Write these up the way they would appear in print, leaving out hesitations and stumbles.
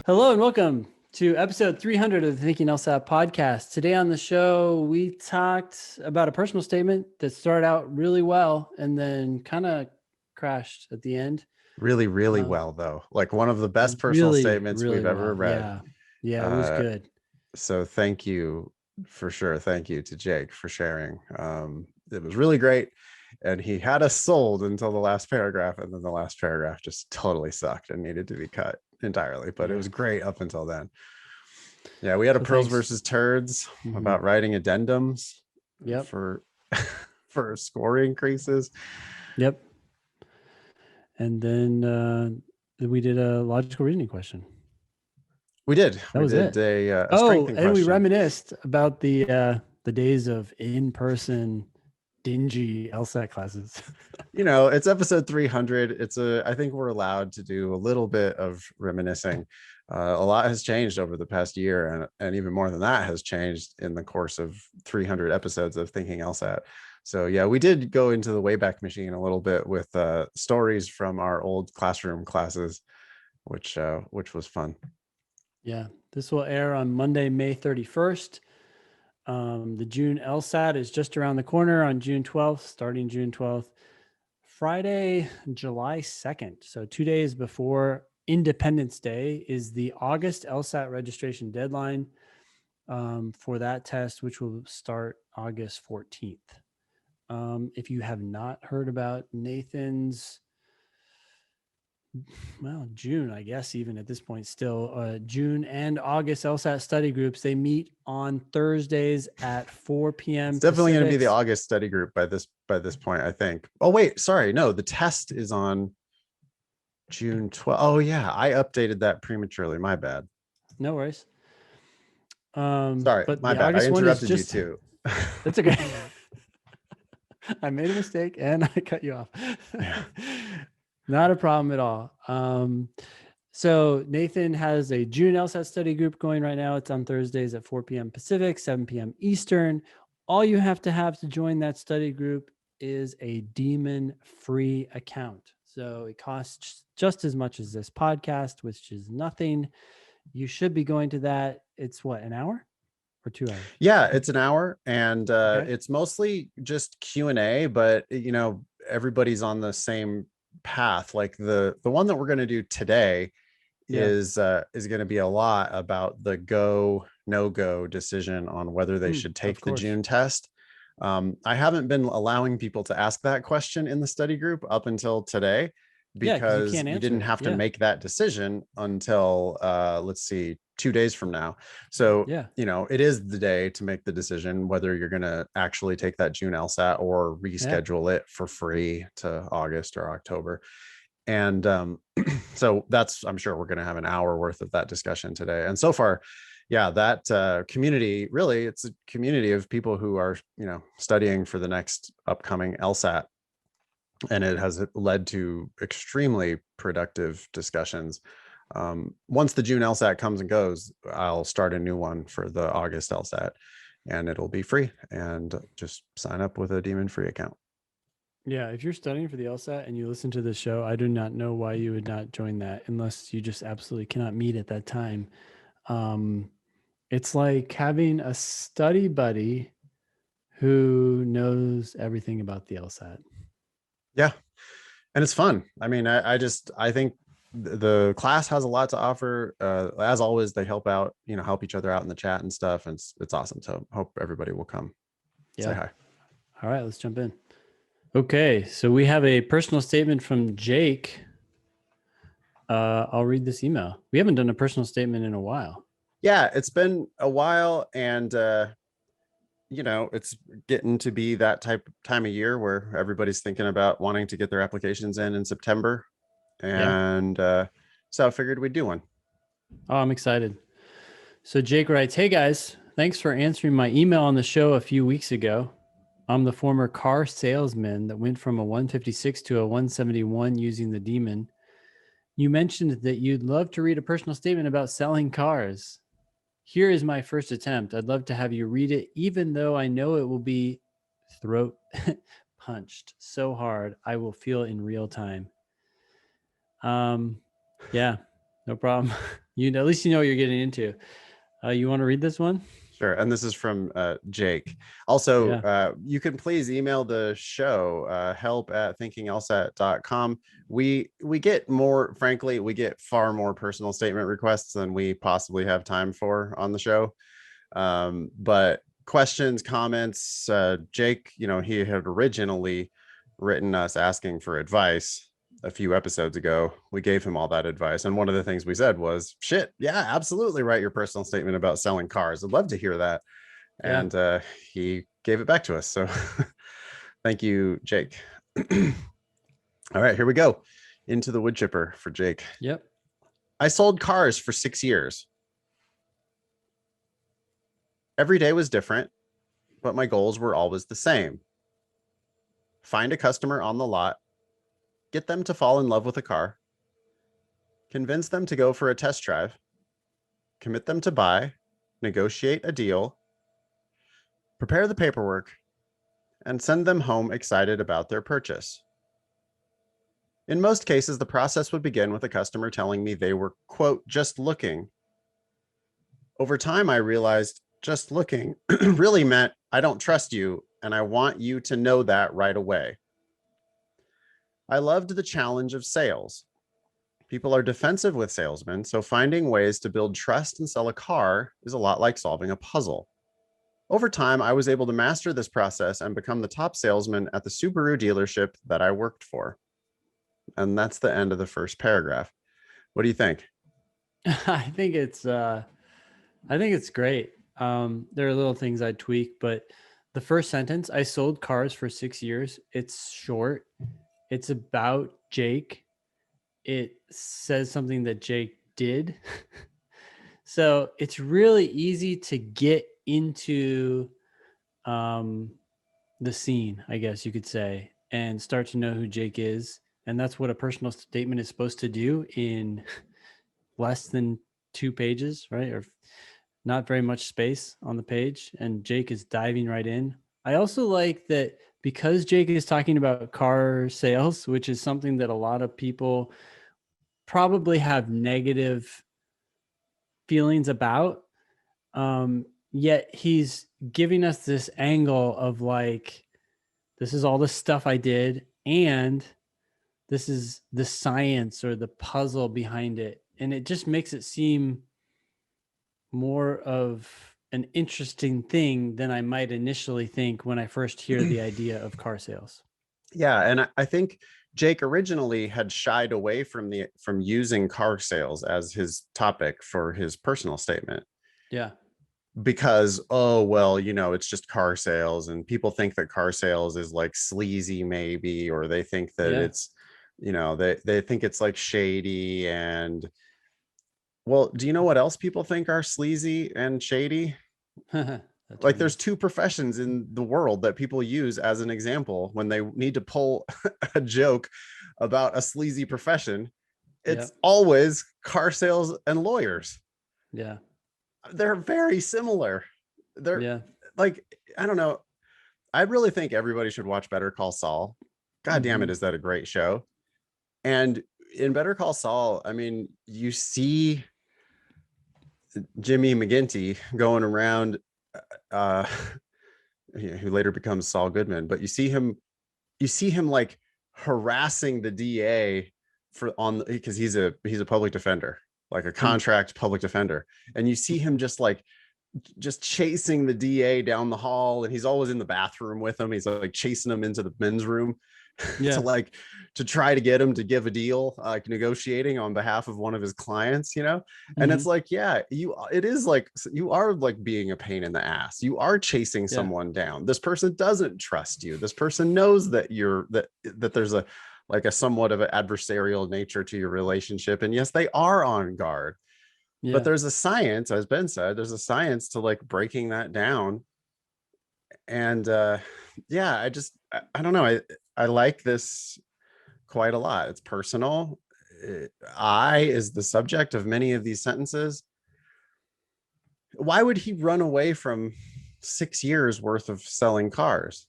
Hello and welcome to episode 300 of the Thinking LSAT podcast. Today on the show, we talked about a personal statement that started out really well and then kind of crashed at the end. Really well, though. Like one of the best personal Really, statements really we've ever well. read. Yeah, it was good. So thank you for sure. Thank you to Jake for sharing. It was really great. And he had us sold until the last paragraph. And then the last paragraph just totally sucked and needed to be cut entirely. But it was great up until then. Yeah, we had a pearls versus turds about writing addendums for for score increases. Yep. And then we did a logical reasoning question. We did. That was it. A and question. We reminisced about the days of in-person dingy LSAT classes. It's episode 300. I think we're allowed to do a little bit of reminiscing. A lot has changed over the past year, and even more than that has changed in the course of 300 episodes of Thinking LSAT. So yeah, we did go into the Wayback Machine a little bit with stories from our old classroom classes, which was fun. Yeah, this will air on Monday, May 31st. The June LSAT is just around the corner on June 12th, starting June 12th. Friday, July 2nd. So 2 days before Independence Day is the August LSAT registration deadline for that test, which will start August 14th. If you have not heard about Nathan's, June, I guess, even at this point still, June and August LSAT study groups, they meet on Thursdays at 4 p.m. It's definitely going to be the August study group by this point, I think. Oh, wait, sorry. No, the test is on June 12th. Oh, yeah. I updated that prematurely. My bad. No worries. Sorry, but my the bad. August I interrupted you too. That's okay. I made a mistake and I cut you off. Yeah. Not a problem at all. So Nathan has a June LSAT study group going right now. It's on Thursdays at 4 p.m. Pacific, 7 p.m. Eastern. All you have to join that study group is a Demon-free account. So it costs just as much as this podcast, which is nothing. You should be going to that. It's what, an hour or 2 hours? Yeah, it's an hour, and it's mostly just Q&A, but everybody's on the same path. Like the one that we're going to do today is going to be a lot about the go no go decision on whether they should take the June test. I haven't been allowing people to ask that question in the study group up until today, because you didn't have to make that decision until let's see, 2 days from now. So it is the day to make the decision whether you're going to actually take that June LSAT or reschedule it for free to August or October. And so I'm sure we're going to have an hour worth of that discussion today. And so far, that community, really, it's a community of people who are, studying for the next upcoming LSAT. And it has led to extremely productive discussions. Once the June LSAT comes and goes, I'll start a new one for the August LSAT, and it'll be free, and just sign up with a Demon-free account. Yeah, if you're studying for the LSAT and you listen to the show, I do not know why you would not join that unless you just absolutely cannot meet at that time. It's like having a study buddy who knows everything about the LSAT. Yeah, and it's fun. I mean, I think the class has a lot to offer. As always, they help each other out in the chat and stuff, and it's awesome. So hope everybody will come say hi. All right, let's jump in. Okay, so we have a personal statement from Jake. I'll read this email. We haven't done a personal statement in a while. Yeah, it's been a while, and it's getting to be that time of year where everybody's thinking about wanting to get their applications in September. And so I figured we'd do one. Oh, I'm excited. So Jake writes, "Hey guys, thanks for answering my email on the show a few weeks ago. I'm the former car salesman that went from a 156 to a 171 using the Demon. You mentioned that you'd love to read a personal statement about selling cars. Here is my first attempt. I'd love to have you read it, even though I know it will be throat punched so hard I will feel in real time." Yeah, No problem. At least you know what you're getting into. You want to read this one? Sure. And this is from Jake. Also, Yeah. you can please email the show, help@thinkinglsat.com. We get more, frankly, we get far more personal statement requests than we possibly have time for on the show. But questions, comments, Jake, he had originally written us asking for advice a few episodes ago. We gave him all that advice, and one of the things we said was, shit, yeah, absolutely, write your personal statement about selling cars. I'd love to hear that. Yeah. And he gave it back to us, so thank you, Jake. All right, here we go, into the wood chipper for Jake. Yep. I sold cars for 6 years. Every day was different, but my goals were always the same: find a customer on the lot, get them to fall in love with a car, convince them to go for a test drive, commit them to buy, negotiate a deal, prepare the paperwork, and send them home excited about their purchase. In most cases, the process would begin with a customer telling me they were, quote, just looking. Over time, I realized just looking really meant I don't trust you, and I want you to know that right away. I loved the challenge of sales. People are defensive with salesmen, so finding ways to build trust and sell a car is a lot like solving a puzzle. Over time, I was able to master this process and become the top salesman at the Subaru dealership that I worked for. And that's the end of the first paragraph. What do you think? I think it's great. There are little things I'd tweak, but the first sentence, I sold cars for 6 years. It's short. It's about Jake. It says something that Jake did. So it's really easy to get into the scene, I guess you could say, and start to know who Jake is. And that's what a personal statement is supposed to do in less than 2 pages, right? Or not very much space on the page. And Jake is diving right in. I also like that because Jake is talking about car sales, which is something that a lot of people probably have negative feelings about. Yet he's giving us this angle of like, this is all the stuff I did, and this is the science or the puzzle behind it. And it just makes it seem more of an interesting thing than I might initially think when I first hear the idea of car sales. Yeah, and I think Jake originally had shied away from using car sales as his topic for his personal statement. Yeah. Because, oh, well, it's just car sales, and people think that car sales is like sleazy maybe, or they think that it's, they think it's like shady. And well, do you know what else people think are sleazy and shady? Like Funny. there's 2 professions in the world that people use as an example when they need to pull a joke about a sleazy profession. It's always car sales and lawyers. Yeah. They're very similar. They're like, I don't know. I really think everybody should watch Better Call Saul. God damn it, is that a great show? And in Better Call Saul, I mean, you see Jimmy McGinty going around, uh, who later becomes Saul Goodman, but you see him like harassing the DA because he's a public defender, like a contract public defender, and you see him just chasing the DA down the hall, and he's always in the bathroom with him. He's like chasing him into the men's room to try to get him to give a deal, like negotiating on behalf of one of his clients, and it's like, yeah, it is like, you are like being a pain in the ass. You are chasing someone down. This person doesn't trust you. This person knows that that there's a somewhat of an adversarial nature to your relationship. And yes, they are on guard. But there's a science, as Ben said, there's a science to like breaking that down. And yeah, I don't know. I like this quite a lot. It's personal. I is the subject of many of these sentences. Why would he run away from 6 years worth of selling cars?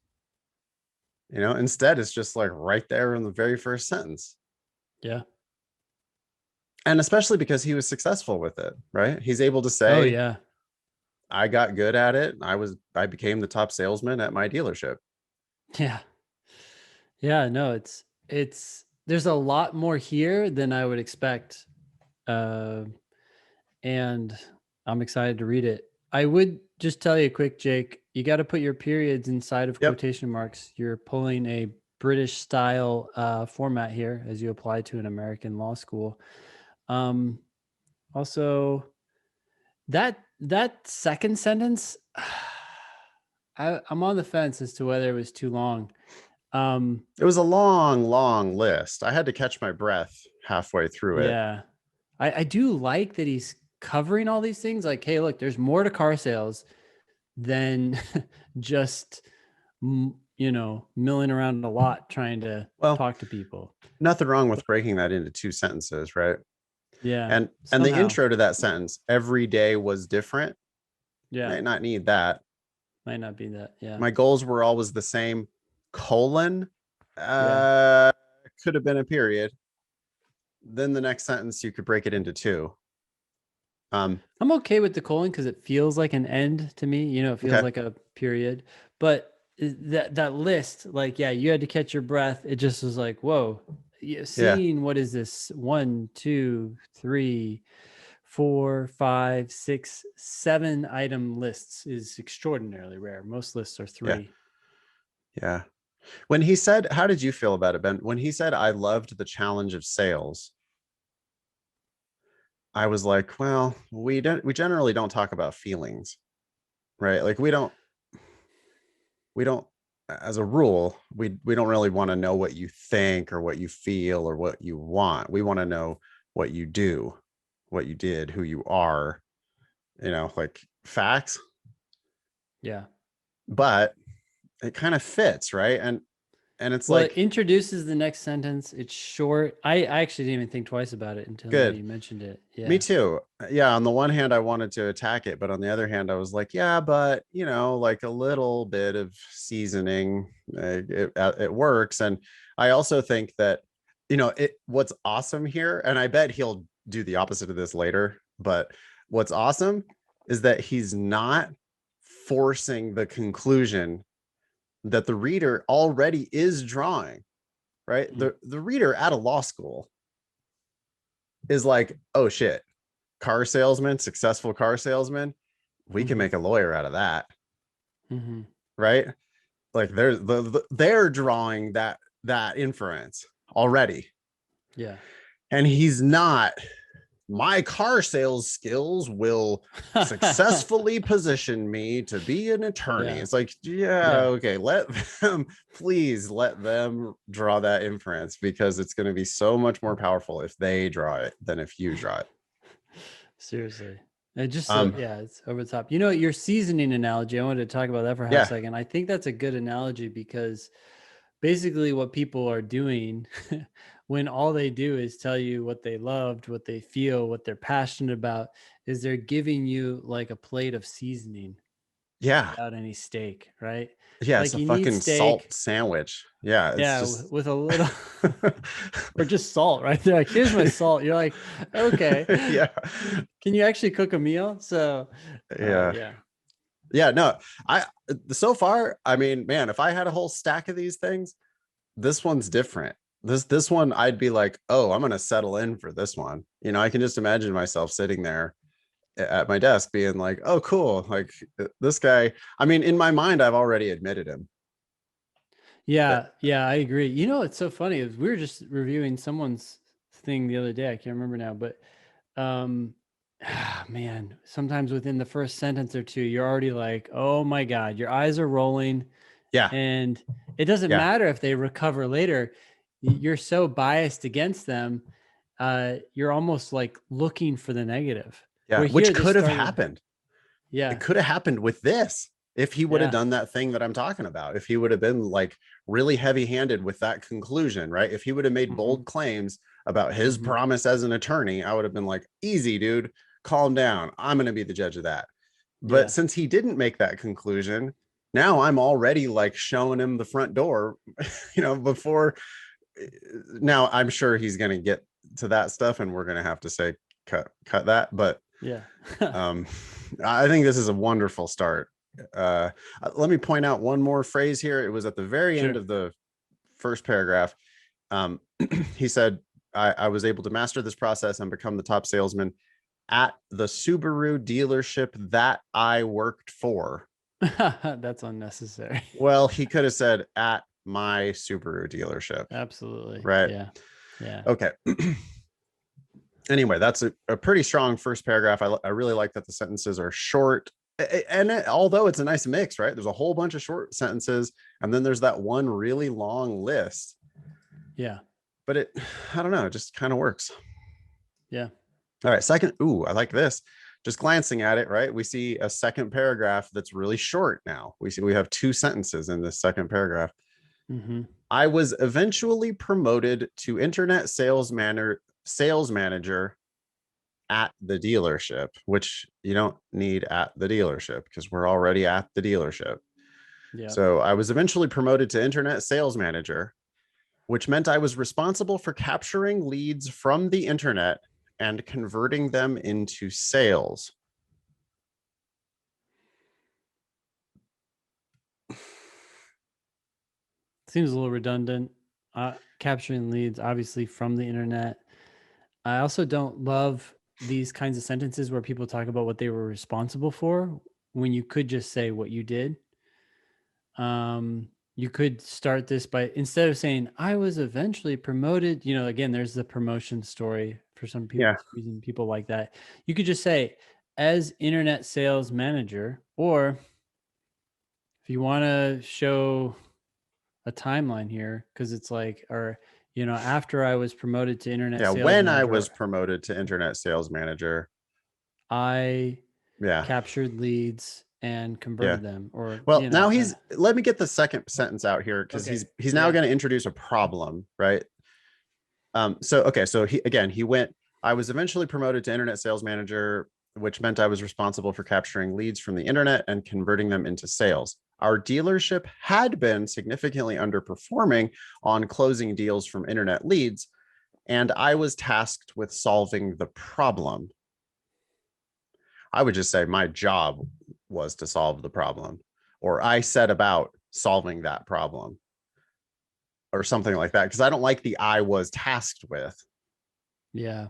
Instead, it's just like right there in the very first sentence. Yeah. And especially because he was successful with it, right? He's able to Oh say, yeah. I got good at it. I became the top salesman at my dealership. Yeah. Yeah, no, it's there's a lot more here than I would expect. Uh, and I'm excited to read it. I would just tell you quick, Jake, you got to put your periods inside of Yep. quotation marks. You're pulling a British style format here as you apply to an American law school. Um, also, that second sentence, I'm on the fence as to whether it was too long. It was a long, long list. I had to catch my breath halfway through it. Yeah. I do like that he's covering all these things. Like, hey, look, there's more to car sales than just, milling around a lot trying to Well, talk to people. nothing wrong with breaking that into two sentences, right? Yeah. And the Somehow. intro to that sentence, every day was different, Yeah. might not need that. Might not be that. Yeah. My goals were always the same. Colon, Yeah. uh, could have been a period. Then the next sentence you could break it into two. I'm okay with the colon because it feels like an end to me. It feels Okay. like a period. But that list, like, yeah, you had to catch your breath. It just was like, whoa, Yeah. seeing what is this? 1, 2, 3, 4, 5, 6, 7 item lists is extraordinarily rare. Most lists are Yeah. 3. Yeah. When he said, how did you feel about it, Ben? When he said, I loved the challenge of sales, I was like, well, we generally don't talk about feelings, right? Like we don't, as a rule, we don't really want to know what you think or what you feel or what you want. We want to know what you do, what you did, who you are, like facts. Yeah. But it kind of fits, right? And it's Well, it like, introduces the next sentence. It's short. I actually didn't even think twice about it until now good. you mentioned it. Me Yeah. too. Yeah, on the one hand, I wanted to attack it, but on the other hand, I was like, yeah, but like a little bit of seasoning, it works. And I also think that, what's awesome here, and I bet he'll do the opposite of this later, but what's awesome is that he's not forcing the conclusion that the reader already is drawing, right? Mhm. The reader at a law school is like, oh shit, car salesman, successful car salesman, we can Mhm. make a lawyer out of that, Mhm. right? Like they're drawing that inference already, Yeah. and he's not. My car sales skills will successfully position me to be an attorney. Yeah. It's like, yeah, Yeah. okay, please let them draw that inference, because it's going to be so much more powerful if they draw it than if you draw it. Seriously. It just Um, yeah, it's over the top. Your seasoning analogy, I wanted to talk about that for a half yeah, second. I think that's a good analogy because basically what people are doing when all they do is tell you what they loved, what they feel, what they're passionate about, is they're giving you like a plate of seasoning yeah, without any steak, right? yeah, it's Like a you need fucking salt steak, sandwich. Yeah, it's yeah, just with a little or just salt, right? They're like, here's my salt. You're like, okay. yeah, Can you actually cook a meal? So yeah, yeah. yeah. No, I so far, I mean, man, if I had a whole stack of these things, this one's different. This one, I'd be like, oh, I'm gonna settle in for this one. I can just imagine myself sitting there at my desk being like, oh, cool, like this guy. I mean, in my mind, I've already admitted him. Yeah, yeah, I agree. It's so funny is we were just reviewing someone's thing the other day. I can't remember now, but man, sometimes within the first sentence or two, you're already like, oh my God, your eyes are rolling. Yeah, And it doesn't yeah, matter if they recover later. You're so biased against them. You're almost like looking for the negative. yeah, Where which here, this could have started. happened. It Yeah, could have happened with this if he would have yeah. done that thing that I'm talking about. If he would have been like really heavy handed with that conclusion, right? If he would have made Hmm. bold claims about his Hmm. promise as an attorney, I would have been like, easy, dude, calm down. I'm going to be the judge of that. But Yeah. since he didn't make that conclusion, now I'm already like showing him the front door, before. Now I'm sure he's going to get to that stuff, and we're going to have to say cut that. But Yeah. I think this is a wonderful start. Let me point out one more phrase here. It was at the very end Sure. of the first paragraph. He said, I was able to master this process and become the top salesman at the Subaru dealership that I worked for. That's unnecessary. Well, he could have said at my Subaru dealership. Absolutely. Right. Yeah. Yeah. Okay. Anyway, that's a pretty strong first paragraph. I really like that the sentences are short. And although it's a nice mix, right? There's a whole bunch of short sentences, and then there's that one really long list. Yeah. But I don't know, it just kind of works. Yeah. All right, second. Ooh, I like this. Just glancing at it, right? We see a second paragraph that's really short now. We have 2 sentences in this second paragraph. Mm-hmm. I was eventually promoted to internet sales manager at the dealership, which you don't need at the dealership because we're already at the dealership. Yeah. So I was eventually promoted to internet sales manager, which meant I was responsible for capturing leads from the internet and converting them into sales. Seems a little redundant. Capturing leads, obviously, from the internet. I also don't love these kinds of sentences where people talk about what they were responsible for when you could just say what you did. You could start this by, instead of saying, I was eventually promoted, again, there's the promotion story for some people, Yeah. reason people like that. You could just say, as internet sales manager, or if you want to show a timeline here, because it's like, or after I was promoted to internet Yeah. sales When I manager, was promoted to internet sales manager. I Yeah. captured leads and Yeah. converted them, or Well, now let me get the second sentence out here because okay, he's now going to introduce a problem, right? So he went, I was eventually promoted to internet sales manager, which meant I was responsible for capturing leads from the internet and converting them into sales. Our dealership had been significantly underperforming on closing deals from internet leads, and I was tasked with solving the problem. I would just say my job was to solve the problem, or I set about solving that problem, or something like that, because I don't like the I was tasked with. Yeah.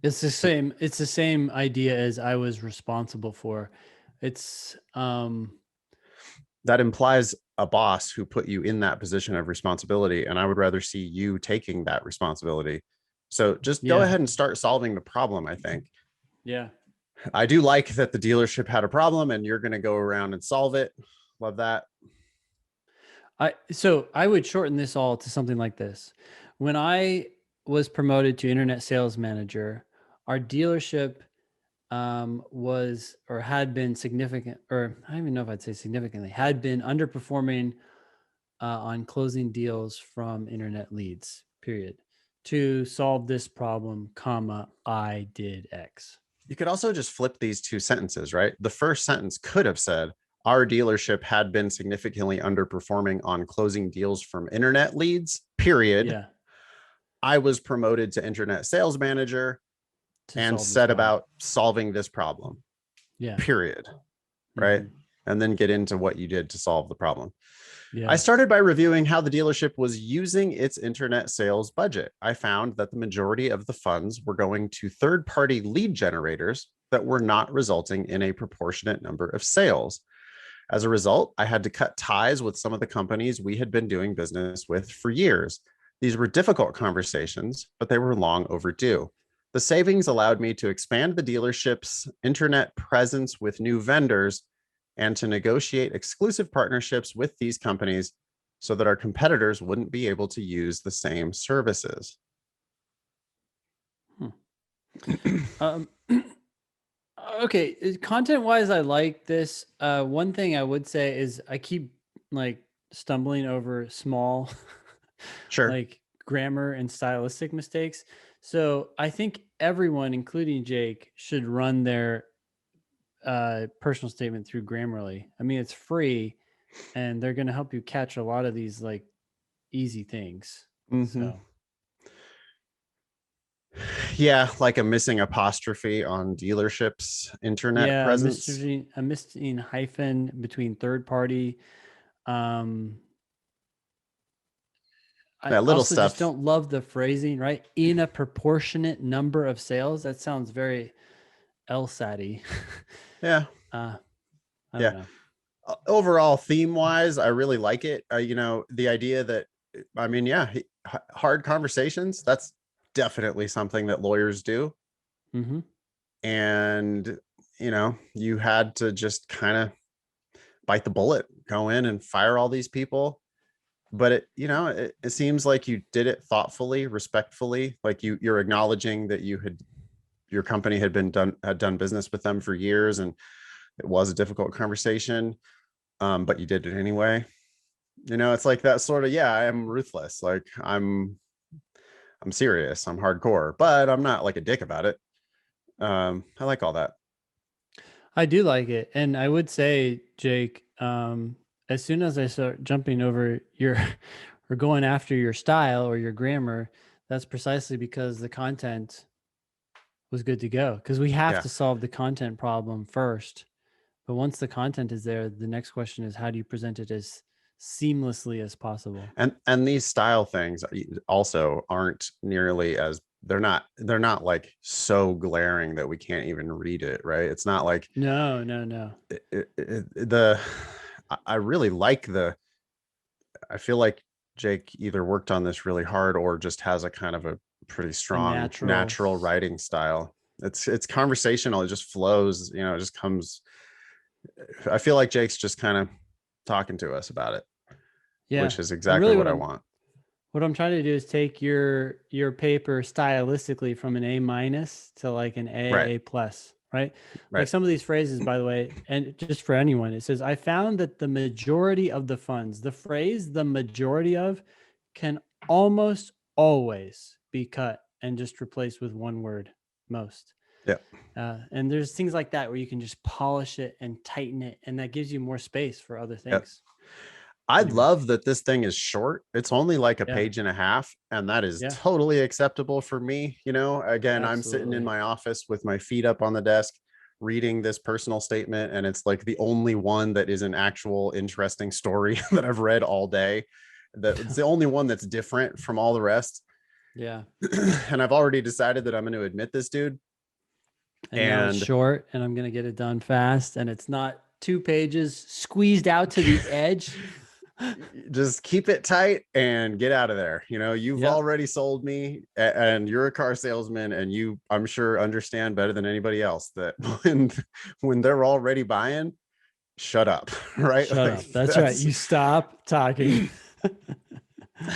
It's the same idea as I was responsible for. It's that implies a boss who put you in that position of responsibility, and I would rather see you taking that responsibility. So just go ahead and start solving the problem, I think. Yeah. I do like that the dealership had a problem and you're going to go around and solve it. Love that. So I would shorten this all to something like this. When I was promoted to internet sales manager, our dealership was, or had been significant, or I don't even know if I'd say significantly, had been underperforming on closing deals from internet leads, period. To solve this problem, comma, I did X. You could also just flip these 2 sentences, right? The first sentence could have said, our dealership had been significantly underperforming on closing deals from internet leads, period. Yeah. I was promoted to internet sales manager and set about solving this problem. Yeah. Period. Right. Mm-hmm. And then get into what you did to solve the problem. Yeah. I started by reviewing how the dealership was using its internet sales budget. I found that the majority of the funds were going to third-party lead generators that were not resulting in a proportionate number of sales. As a result, I had to cut ties with some of the companies we had been doing business with for years. These were difficult conversations, but they were long overdue. The savings allowed me to expand the dealership's internet presence with new vendors and to negotiate exclusive partnerships with these companies so that our competitors wouldn't be able to use the same services. Okay, content wise, I like this. One thing I would say is I keep like stumbling over small Sure. like grammar and stylistic mistakes. So I think everyone, including Jake, should run their personal statement through Grammarly. I mean, it's free and they're going to help you catch a lot of these like easy things. Mm-hmm. So Yeah, like a missing apostrophe on dealerships internet Yeah, presence. a missing hyphen between third party. Um, I That little also just stuff. don't love the phrasing, right? In a proportionate number of sales. That sounds very LSAT-y. Yeah, uh, I don't yeah. know. Overall, theme wise, I really like it. The idea that, I mean, yeah, hard conversations. That's definitely something that lawyers do. Mm-hmm. And you had to just kind of bite the bullet, go in and fire all these people. But it seems like you did it thoughtfully, respectfully, like you're acknowledging that your company had done business with them for years, and it was a difficult conversation, but you did it anyway. It's like that sort of, yeah, I am ruthless, like I'm serious, I'm hardcore, but I'm not like a dick about it. I like all that. I do like it. And I would say, Jake, as soon as I start jumping over your or going after your style or your grammar, that's precisely because the content was good to go. Because we have Yeah. to solve the content problem first. But once the content is there, the next question is how do you present it as seamlessly as possible? And these style things also aren't nearly as, they're not like so glaring that we can't even read it, right? It's not like No, no, no. the I really like I feel like Jake either worked on this really hard or just has a kind of a pretty A strong natural writing style. It's conversational, it just flows, it just comes. I feel like Jake's just kind of talking to us about it, yeah. which is And exactly really what I want. what I'm trying to do is take your paper stylistically from an A minus to like an Right. A plus, right? Like Right. some of these phrases, by the way, and just for anyone, it says, I found that the majority of the funds, the phrase the majority of can almost always be cut and just replaced with one word, most. Yeah. And there's things like that where you can just polish it and tighten it, and that gives you more space for other Yeah. things. I Anyway, love that this thing is short. It's only like a yeah, page and a half, and that is yeah, totally acceptable for me. Again, I'm sitting in absolutely. my office with my feet up on the desk reading this personal statement, and it's like the only one that is an actual interesting story that I've read all day. It's the only one that's different from all the rest. Yeah. And I've already decided that I'm going to admit this, dude. And now it's And short and I'm going to get it done fast and it's not 2 pages squeezed out to the edge. just keep it tight and get out of there. You've Yep. already sold me, and you're a car salesman, and I'm sure, understand better than anybody else that when they're already buying, shut up. Right? Shut Like up. That's right. You stop talking.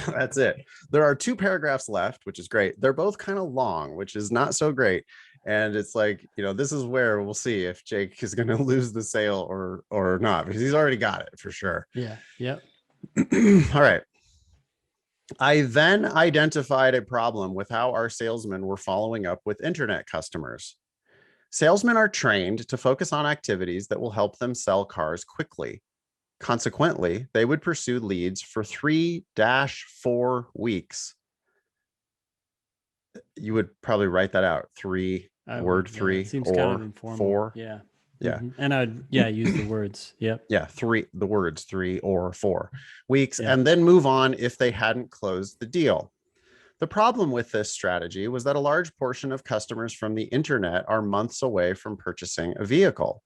that's it. There are 2 paragraphs left, which is great. They're both kind of long, which is not so great. And it's like, this is where we'll see if Jake is going to lose the sale or not, because he's already got it for sure. Yeah. Yep. All right. I then identified a problem with how our salesmen were following up with internet customers. Salesmen are trained to focus on activities that will help them sell cars quickly. Consequently, they would pursue leads for 3-4 weeks. You would probably write that out. I Word would. Yeah. It 3 seems kind of or informal. 4. Yeah. Yeah. And I'd, yeah, use the words. Yep. Yeah. The words 3 or 4 weeks, Yeah. and then move on if they hadn't closed the deal. The problem with this strategy was that a large portion of customers from the internet are months away from purchasing a vehicle.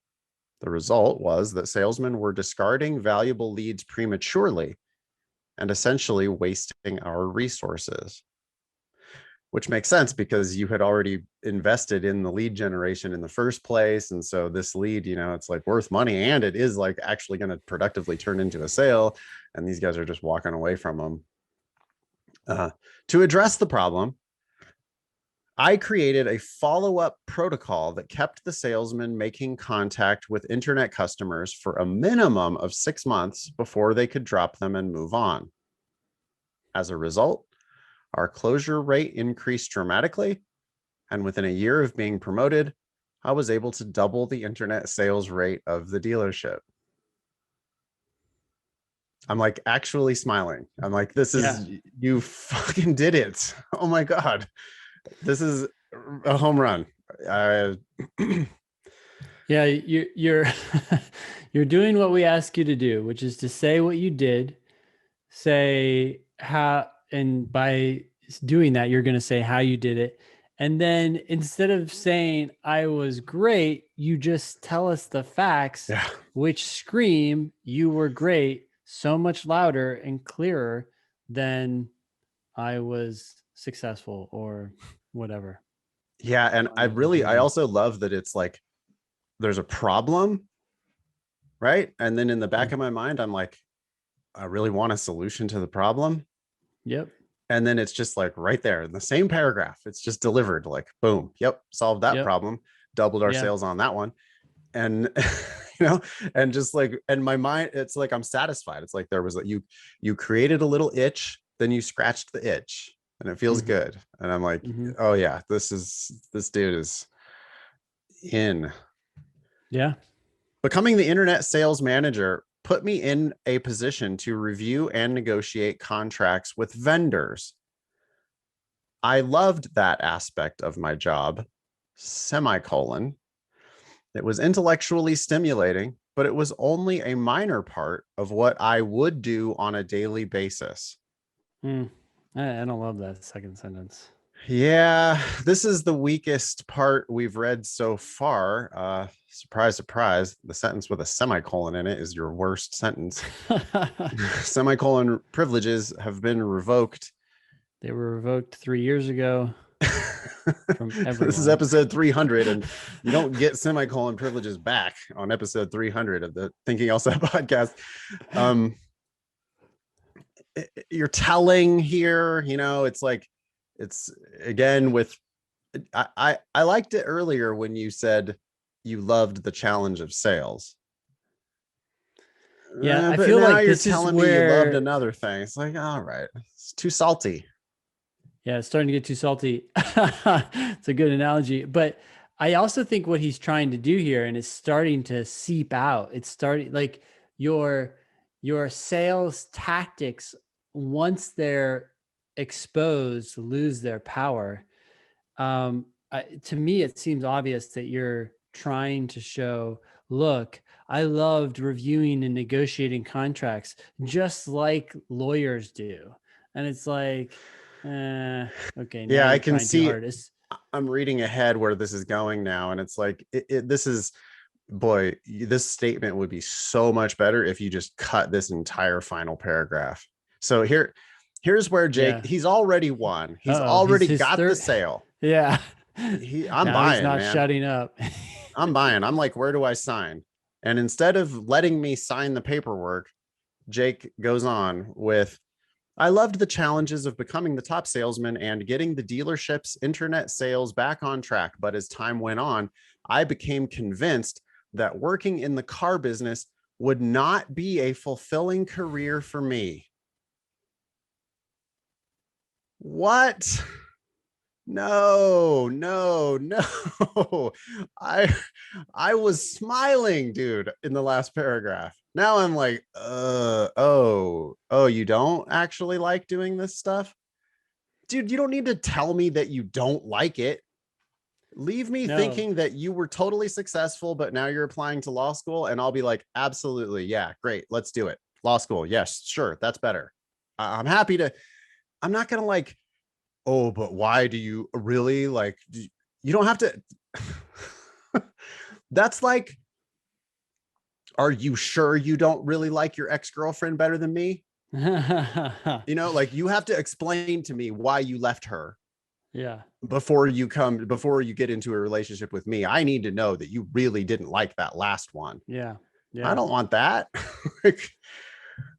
The result was that salesmen were discarding valuable leads prematurely and essentially wasting our resources, which makes sense because you had already invested in the lead generation in the first place. And so this lead, it's like worth money, and it is like actually going to productively turn into a sale. And these guys are just walking away from them. To address the problem, I created a follow-up protocol that kept the salesman making contact with internet customers for a minimum of 6 months before they could drop them and move on. As a result, our closure rate increased dramatically, and within a year of being promoted, I was able to double the internet sales rate of the dealership. I'm like actually smiling. I'm like, this Yeah. is, you fucking did it. Oh my God. This is a home run. Yeah, you're you're doing what we ask you to do, which is to say what you did, say how, and by doing that, you're going to say how you did it. And then instead of saying I was great, you just tell us the facts, Yeah. which scream you were great so much louder and clearer than I was successful or whatever. Yeah. And I also love that it's like, there's a problem, right? And then in the back of my mind, I'm like, I really want a solution to the problem. Yep. And then it's just like right there in the same paragraph, it's just delivered like, boom, yep, solved that problem, doubled our sales on that one. And and just like, and my mind, it's like I'm satisfied. It's like there was like you created a little itch, then you scratched the itch, and it feels good. And I'm like, oh yeah, this dude is in. Yeah. Becoming the internet sales manager put me in a position to review and negotiate contracts with vendors. I loved that aspect of my job, semicolon. It was intellectually stimulating, but it was only a minor part of what I would do on a daily basis. I don't love that second sentence. Yeah, this is the weakest part we've read so far. Surprise, surprise. The sentence with a semicolon in it is your worst sentence. Semicolon privileges have been revoked. They were revoked 3 years ago from everyone. This is episode 300, and you don't get semicolon privileges back on episode 300 of the Thinking LSAT podcast. You're telling here, it's like, it's again with, I liked it earlier when you said you loved the challenge of sales. Yeah, I but feel now like you're this telling is me you loved where another thing. It's like, all right, it's too salty. yeah, it's starting to get too salty. It's a good analogy. But I also think what he's trying to do here, and it's starting to seep out. It's starting like your sales tactics, once they're exposed, lose their power. To me, it seems obvious that you're trying to show, look, I loved reviewing and negotiating contracts just like lawyers do. And it's like, okay, now Yeah, I you're can trying too see. hard. I'm reading ahead where this is going now, and it's like, this is, boy, this statement would be so much better if you just cut this entire final paragraph. So here's where Jake, he's already won. He's already got the sale. Yeah. I'm now he's buying, not man. shutting up. I'm buying. I'm like, where do I sign? And instead of letting me sign the paperwork, Jake goes on with, I loved the challenges of becoming the top salesman and getting the dealership's internet sales back on track. But as time went on, I became convinced that working in the car business would not be a fulfilling career for me. What? No. I was smiling, dude, in the last paragraph. Now I'm like, oh, you don't actually like doing this stuff? Dude, you don't need to tell me that you don't like it. Leave me thinking that you were totally successful, but now you're applying to law school, and I'll be like, absolutely, yeah, great, let's do it. Law school, yes, sure, that's better. I'm happy to. I'm not gonna like, oh, but why do you really like? You don't have to. That's like, are you sure you don't really like your ex-girlfriend better than me? Like, you have to explain to me why you left her. Yeah. Before you get into a relationship with me. I need to know that you really didn't like that last one. Yeah. I don't want that.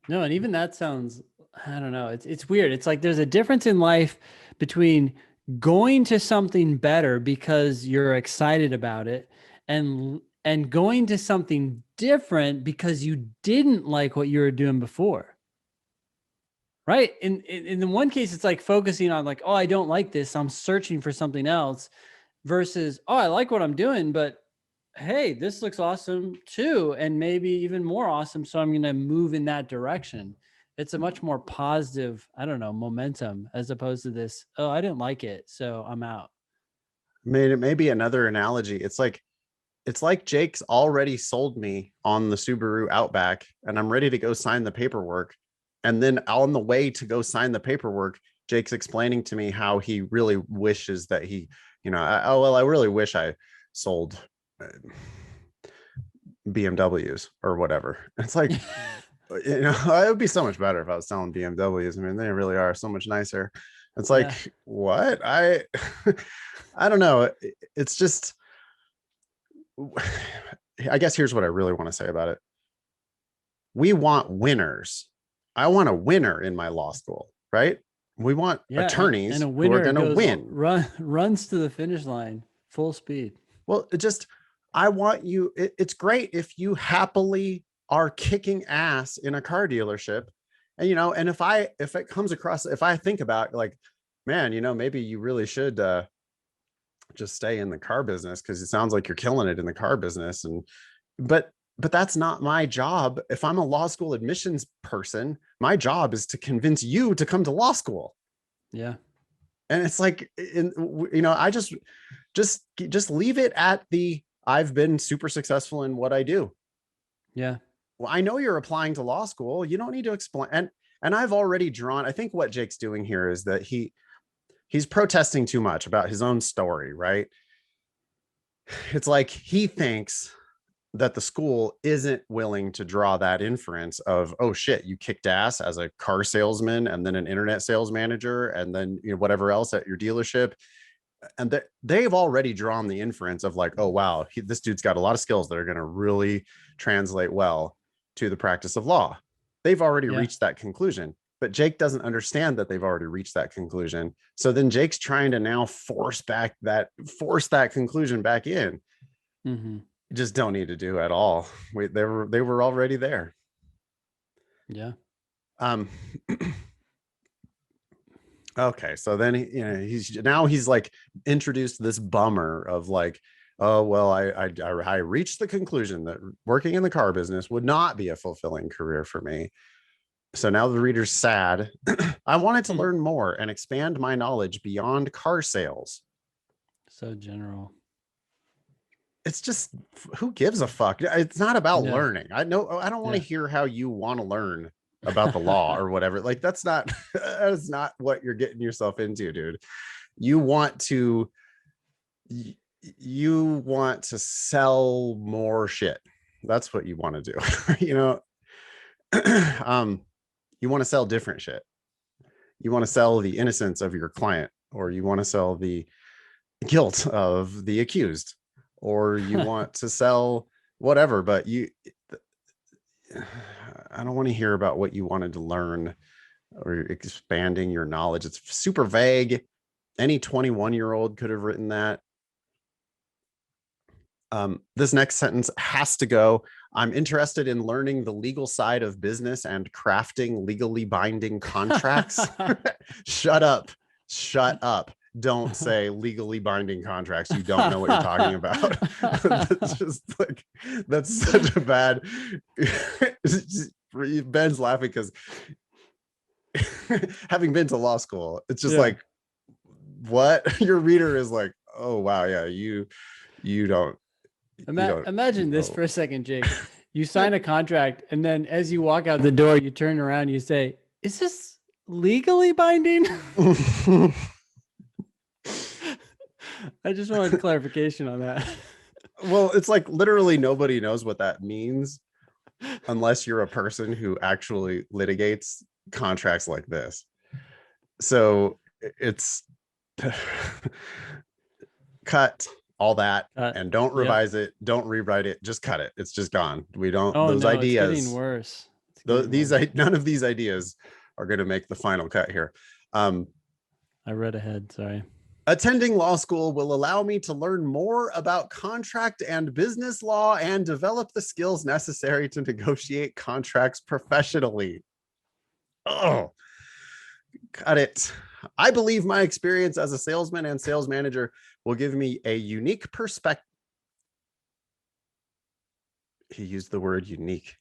No, and even that sounds, I don't know. It's weird. It's like there's a difference in life between going to something better because you're excited about it and going to something different because you didn't like what you were doing before. Right? In the one case, it's like focusing on like, oh, I don't like this, I'm searching for something else, versus, oh, I like what I'm doing, but hey, this looks awesome too, and maybe even more awesome, so I'm going to move in that direction. it's a much more positive, I don't know, momentum as opposed to this, oh, I didn't like it, so I'm out. I mean, it may be another analogy. It's like Jake's already sold me on the Subaru Outback and I'm ready to go sign the paperwork. And then on the way to go sign the paperwork, Jake's explaining to me how he really wishes that he, I really wish I sold BMWs or whatever. It's like, it would be so much better if I was selling BMWs. I mean, they really are so much nicer. It's like, what? I don't know. It's just, I guess here's what I really want to say about it. We want winners. I want a winner in my law school, right? We want attorneys and a winner who are going to win. Runs to the finish line full speed. Well, I want you. It's great if you happily are kicking ass in a car dealership, and if it comes across, if I think about like, man, maybe you really should just stay in the car business because it sounds like you're killing it in the car business. But that's not my job. If I'm a law school admissions person, my job is to convince you to come to law school. Yeah. And it's like, I just leave it at I've been super successful in what I do. Yeah. Well, I know you're applying to law school. You don't need to explain. And I've already drawn, I think what Jake's doing here is that he's protesting too much about his own story, right? It's like he thinks that the school isn't willing to draw that inference of, oh shit, you kicked ass as a car salesman and then an internet sales manager and then whatever else at your dealership. And they've already drawn the inference of like, oh wow, this dude's got a lot of skills that are going to really translate well to the practice of law. They've already reached that conclusion. But Jake doesn't understand that they've already reached that conclusion. So then Jake's trying to now force that conclusion back in. Mm-hmm. You just don't need to do at all. They were already there. Yeah. Okay. So then he's like introduced this bummer of like, oh, well, I reached the conclusion that working in the car business would not be a fulfilling career for me. So now the reader's sad. I wanted to learn more and expand my knowledge beyond car sales. So general. It's just, who gives a fuck? It's not about learning. I don't want to hear how you want to learn about the law or whatever. Like that is not what you're getting yourself into, dude. You want to sell more shit. That's what you want to do. You want to sell different shit. You want to sell the innocence of your client, or you want to sell the guilt of the accused, or you want to sell whatever, but I don't want to hear about what you wanted to learn or expanding your knowledge. It's super vague. Any 21-year-old could have written that. This next sentence has to go. I'm interested in learning the legal side of business and crafting legally binding contracts. Shut up. Don't say legally binding contracts. You don't know what you're talking about. That's just like, that's such a bad. Ben's laughing because having been to law school, it's just like, what? Your reader is like, oh wow, yeah, you don't. Imagine this for a second, Jake. You sign a contract, and then as you walk out the door, you turn around, you say, "Is this legally binding?" I just wanted clarification on that. Well, it's like literally nobody knows what that means unless you're a person who actually litigates contracts like this. So it's cut all that and don't revise it, don't rewrite it, just cut it. It's just gone. We don't, those ideas, it's getting worse. None of these ideas are going to make the final cut here. I read ahead, sorry. Attending law school will allow me to learn more about contract and business law and develop the skills necessary to negotiate contracts professionally. Oh, cut it. I believe my experience as a salesman and sales manager will give me a unique perspective. He used the word unique.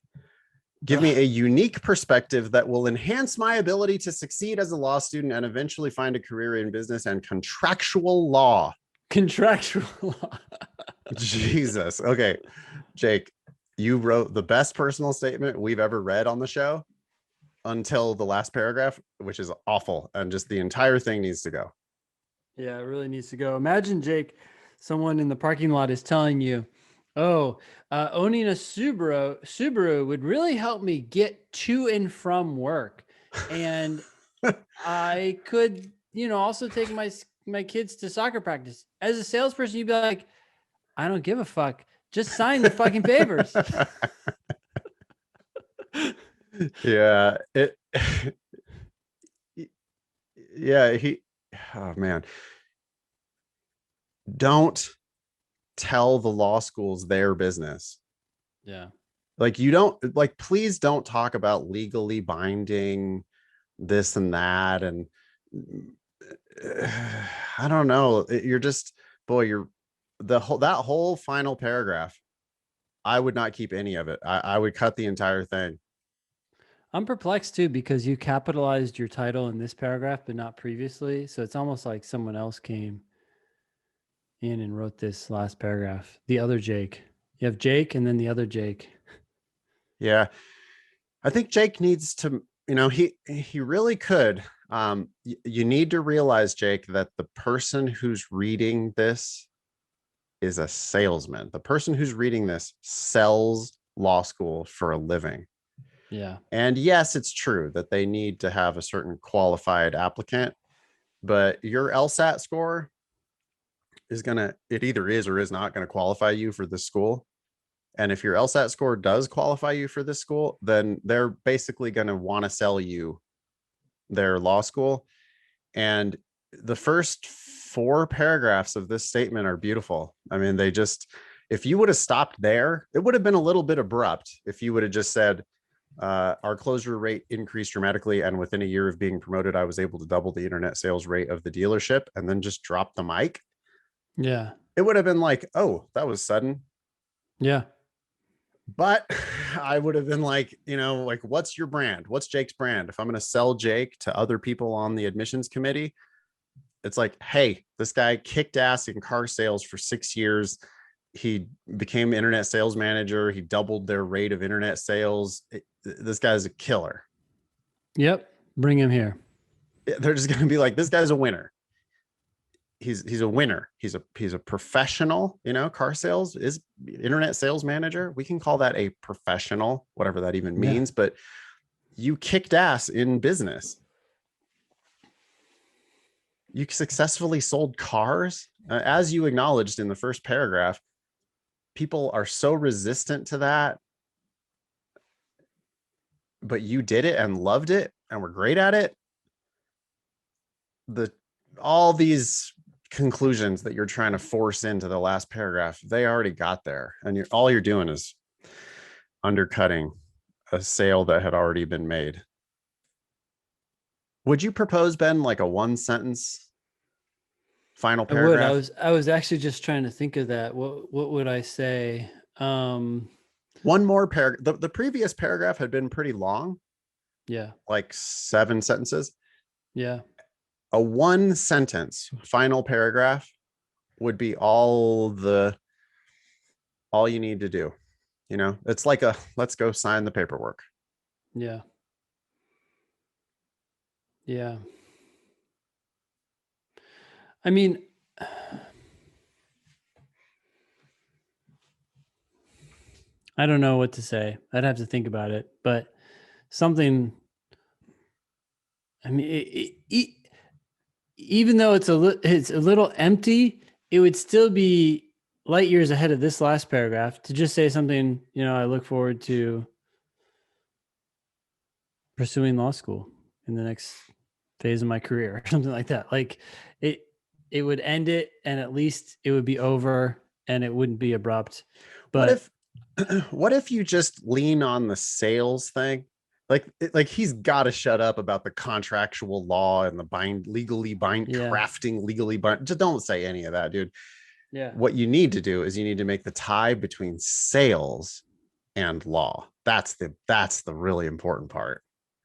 Give me a unique perspective that will enhance my ability to succeed as a law student and eventually find a career in business and contractual law. Contractual law. Jesus. Okay, Jake, you wrote the best personal statement we've ever read on the show until the last paragraph, which is awful. And just the entire thing needs to go. Yeah, it really needs to go. Imagine, Jake, someone in the parking lot is telling you, oh, owning a Subaru would really help me get to and from work. And I could, also take my kids to soccer practice. As a salesperson, you'd be like, I don't give a fuck. Just sign the fucking papers. Yeah. Yeah. Oh man. Don't tell the law schools their business. Yeah. Like you don't like, please don't talk about legally binding this and that. And I don't know. You're just, boy, that whole final paragraph. I would not keep any of it. I would cut the entire thing. I'm perplexed too, because you capitalized your title in this paragraph, but not previously. So it's almost like someone else came in and wrote this last paragraph. The other Jake. You have Jake and then the other Jake. Yeah. I think Jake needs to, he really could. You need to realize, Jake, that the person who's reading this is a salesman. The person who's reading this sells law school for a living. Yeah. And yes, it's true that they need to have a certain qualified applicant, but your LSAT score it either is or is not going to qualify you for this school. And if your LSAT score does qualify you for this school, then they're basically going to want to sell you their law school. And the first 4 paragraphs of this statement are beautiful. I mean, if you would have stopped there, it would have been a little bit abrupt. If you would have just said, our closure rate increased dramatically, and within a year of being promoted, I was able to double the internet sales rate of the dealership, and then just drop the mic. Yeah. It would have been like, oh, that was sudden. Yeah. But I would have been like, what's your brand? What's Jake's brand? If I'm going to sell Jake to other people on the admissions committee, it's like, hey, this guy kicked ass in car sales for 6 years. He became internet sales manager. He doubled their rate of internet sales. This guy's a killer. Yep. Bring him here. They're just going to be like, this guy's a winner. He's a winner. He's a professional, car sales is internet sales manager. We can call that a professional, whatever that even means, but you kicked ass in business. You successfully sold cars. As you acknowledged in the first paragraph, people are so resistant to that, but you did it and loved it and were great at it. All these conclusions that you're trying to force into the last paragraph, they already got there, and all you're doing is undercutting a sale that had already been made. Would you propose, Ben, like a 1-sentence final paragraph? I was actually just trying to think of that. What would I say? One more paragraph. The previous paragraph had been pretty long. Yeah. Like 7 sentences. Yeah. A 1-sentence final paragraph would be all you need to do. It's like let's go sign the paperwork. Yeah. Yeah. I mean, I don't know what to say. I'd have to think about it, but something, I mean, even though it's a little empty, it would still be light years ahead of this last paragraph to just say something, I look forward to pursuing law school in the next phase of my career or something like that. Like it would end it, and at least it would be over and it wouldn't be abrupt. But what if you just lean on the sales thing? Like he's got to shut up about the contractual law and the crafting legally bind. Just don't say any of that, dude. Yeah. What you need to do is you need to make the tie between sales and law. That's the really important part.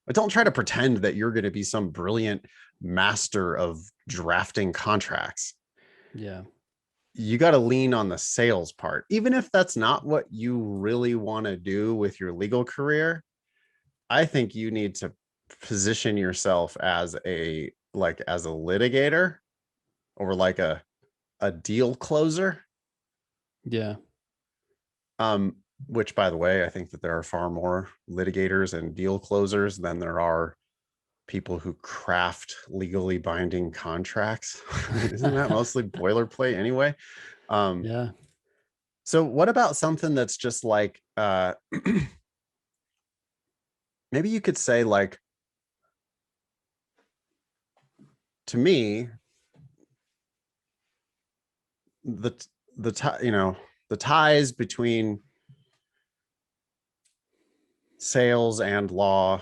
But don't try to pretend that you're going to be some brilliant master of drafting contracts. Yeah. You got to lean on the sales part. Even if that's not what you really want to do with your legal career, I think you need to position yourself as a litigator, or like a deal closer. Yeah. Which, by the way, I think that there are far more litigators and deal closers than there are people who craft legally binding contracts. Isn't that mostly boilerplate anyway? Yeah. So what about something that's just like, maybe you could say, like, to me, the the ties between sales and law,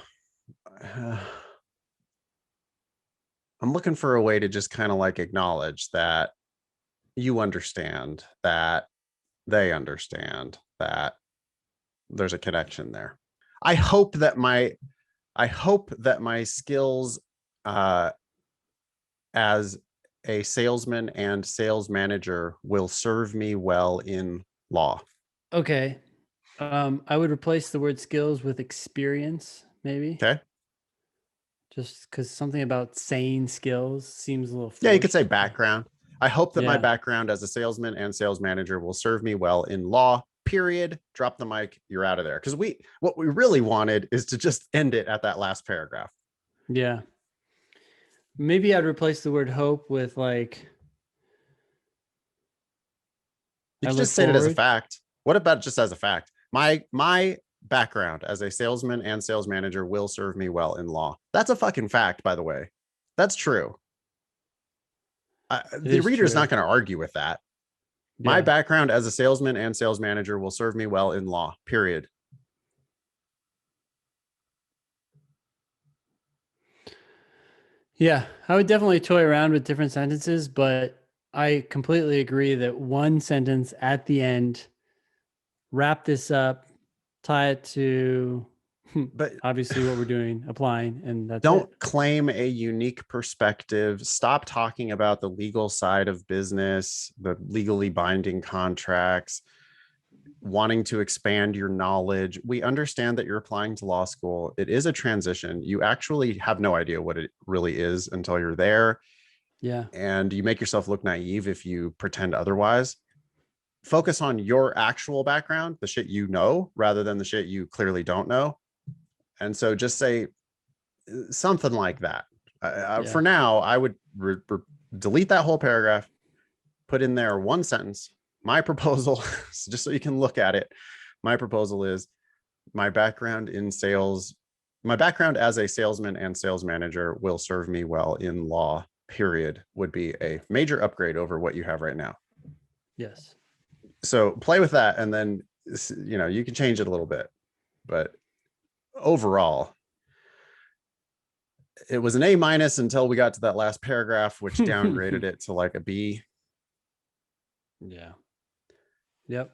I'm looking for a way to just kind of like acknowledge that you understand, that they understand, that there's a connection there. I hope that my skills as a salesman and sales manager will serve me well in law. Okay. I would replace the word skills with experience, maybe. Okay. Just because something about saying skills seems a little Yeah, you could say forced. background. I hope that my Yeah. background as a salesman and sales manager will serve me well in law. Period. Drop the mic. You're out of there. Because what we really wanted is to just end it at that last paragraph. Yeah. Maybe I'd replace the word hope with like, You I could look just state it as a forward. fact. What about just as a fact? My background as a salesman and sales manager will serve me well in law. That's a fucking fact, by the way. That's true. It The is reader's true. not going to argue with that. My Yeah. background as a salesman and sales manager will serve me well in law. Period. Yeah. I would definitely toy around with different sentences, but I completely agree that one sentence at the end, wrap this up, tie it to But obviously what we're doing, applying, and that's don't it. claim a unique perspective. Stop talking about the legal side of business, the legally binding contracts, wanting to expand your knowledge. We understand that you're applying to law school. It is a transition. You actually have no idea what it really is until you're there. Yeah. And you make yourself look naive if you pretend otherwise. Focus on your actual background, the shit you know, rather than the shit you clearly don't know. And so just say something like that. Yeah. For now, I would delete that whole paragraph, put in there one sentence. My proposal, just so you can look at it, my proposal is my background in sales, my background as a salesman and sales manager will serve me well in law, period, would be a major upgrade over what you have right now. Yes. So play with that, and then you can change it a little bit, but overall it was an A- until we got to that last paragraph, which downgraded it to like a B. Yeah. Yep.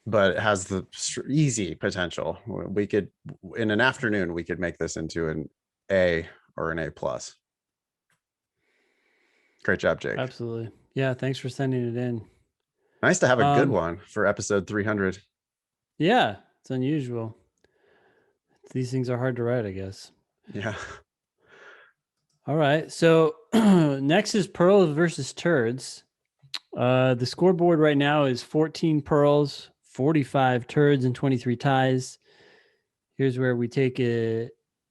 But it has the easy potential. We could, in an afternoon, we could make this into an A or an A plus. Great job, Jake. Absolutely. Yeah. Thanks for sending it in. Nice to have a good one for episode 300. Yeah. It's unusual. These things are hard to write, I guess. Yeah. All right. So next is pearls versus turds. The scoreboard right now is 14 pearls, 45 turds, and 23 ties. Here's where we take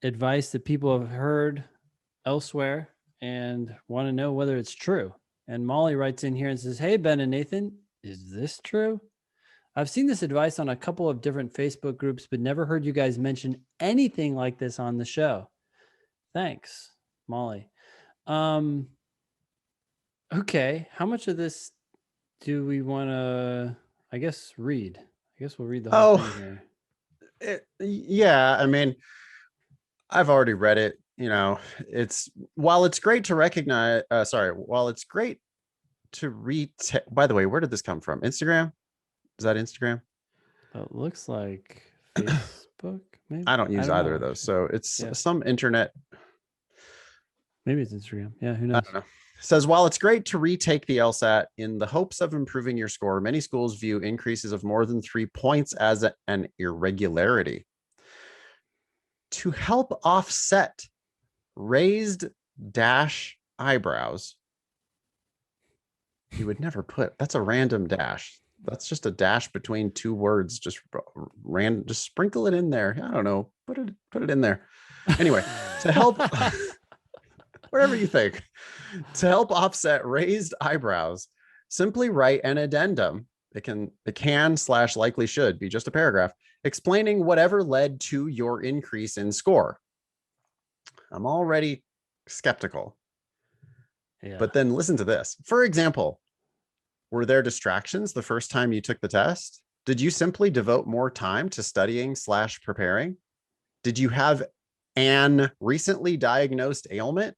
advice that people have heard elsewhere and want to know whether it's true. And Molly writes in here and says, "Hey, Ben and Nathan, is this true? I've seen this advice on a couple of different Facebook groups, but never heard you guys mention anything like this on the show. Thanks, Molly." Um, okay. How much of this do we want to, I guess, read? I guess we'll read the whole thing here. Yeah. I mean, I've already read it. While it's great to recognize, while it's great to read, by the way, where did this come from? Instagram? Is that Instagram? It looks like Facebook, maybe. I don't use don't either know, of those. actually. So it's Yeah. some internet. Maybe it's Instagram. Yeah, who I knows? don't know. Says, while it's great to retake the LSAT in the hopes of improving your score, many schools view increases of more than 3 points as an irregularity. To help offset raised dash eyebrows, you would never put, that's a random dash. That's just a dash between two words. Just sprinkle it in there. I don't know. Put it in there. Anyway, to help wherever you think, to help offset raised eyebrows, simply write an addendum. It can / likely should be just a paragraph explaining whatever led to your increase in score. I'm already skeptical. Yeah. But then listen to this. For example, were there distractions the first time you took the test? Did you simply devote more time to studying / preparing? Did you have an recently diagnosed ailment,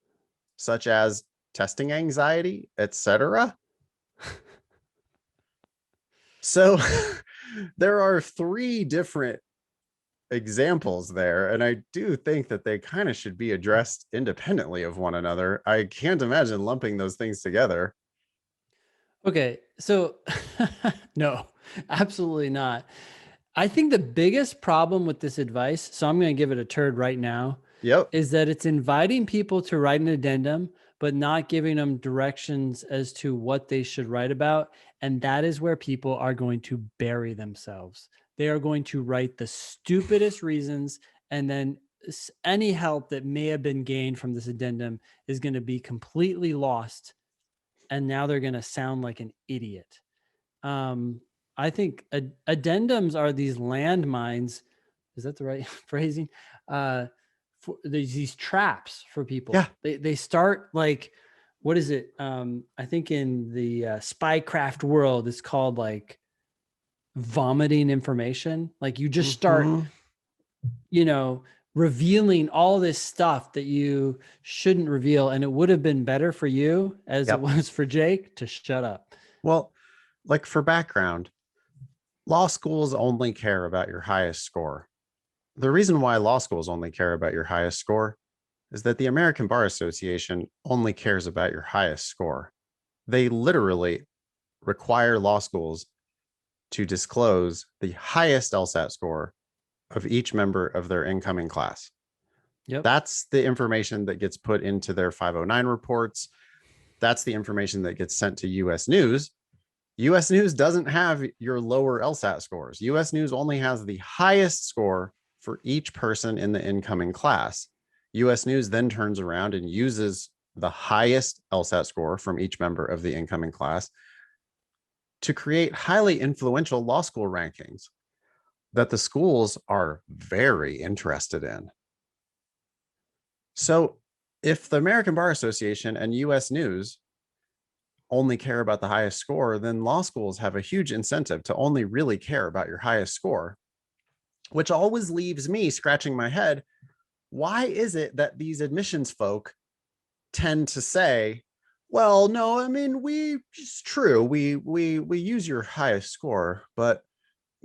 such as testing anxiety, etc.? So there are 3 different examples there, and I do think that they kind of should be addressed independently of one another. I can't imagine lumping those things together. Okay, so no, absolutely not. I think the biggest problem with this advice, so I'm going to give it a turd right now, Yep. is that it's inviting people to write an addendum, but not giving them directions as to what they should write about. And that is where people are going to bury themselves. They are going to write the stupidest reasons, and then any help that may have been gained from this addendum is going to be completely lost. And now they're going to sound like an idiot. I think addendums are these landmines. Is that the right phrasing? For these traps for people. Yeah. They start like, what is it? I think in the spycraft world, it's called like vomiting information. Like you just start, revealing all this stuff that you shouldn't reveal. And it would have been better for you, as it was for Jake, to shut up. Well, like for background, law schools only care about your highest score. The reason why law schools only care about your highest score is that the American Bar Association only cares about your highest score. They literally require law schools to disclose the highest LSAT score of each member of their incoming class. Yep. That's the information that gets put into their 509 reports. That's the information that gets sent to US News. US News doesn't have your lower LSAT scores. US News only has the highest score for each person in the incoming class. US News then turns around and uses the highest LSAT score from each member of the incoming class to create highly influential law school rankings that the schools are very interested in. So if the American Bar Association and US News only care about the highest score, then law schools have a huge incentive to only really care about your highest score, which always leaves me scratching my head. Why is it that these admissions folk tend to say, well, no, I mean, it's true. We use your highest score, but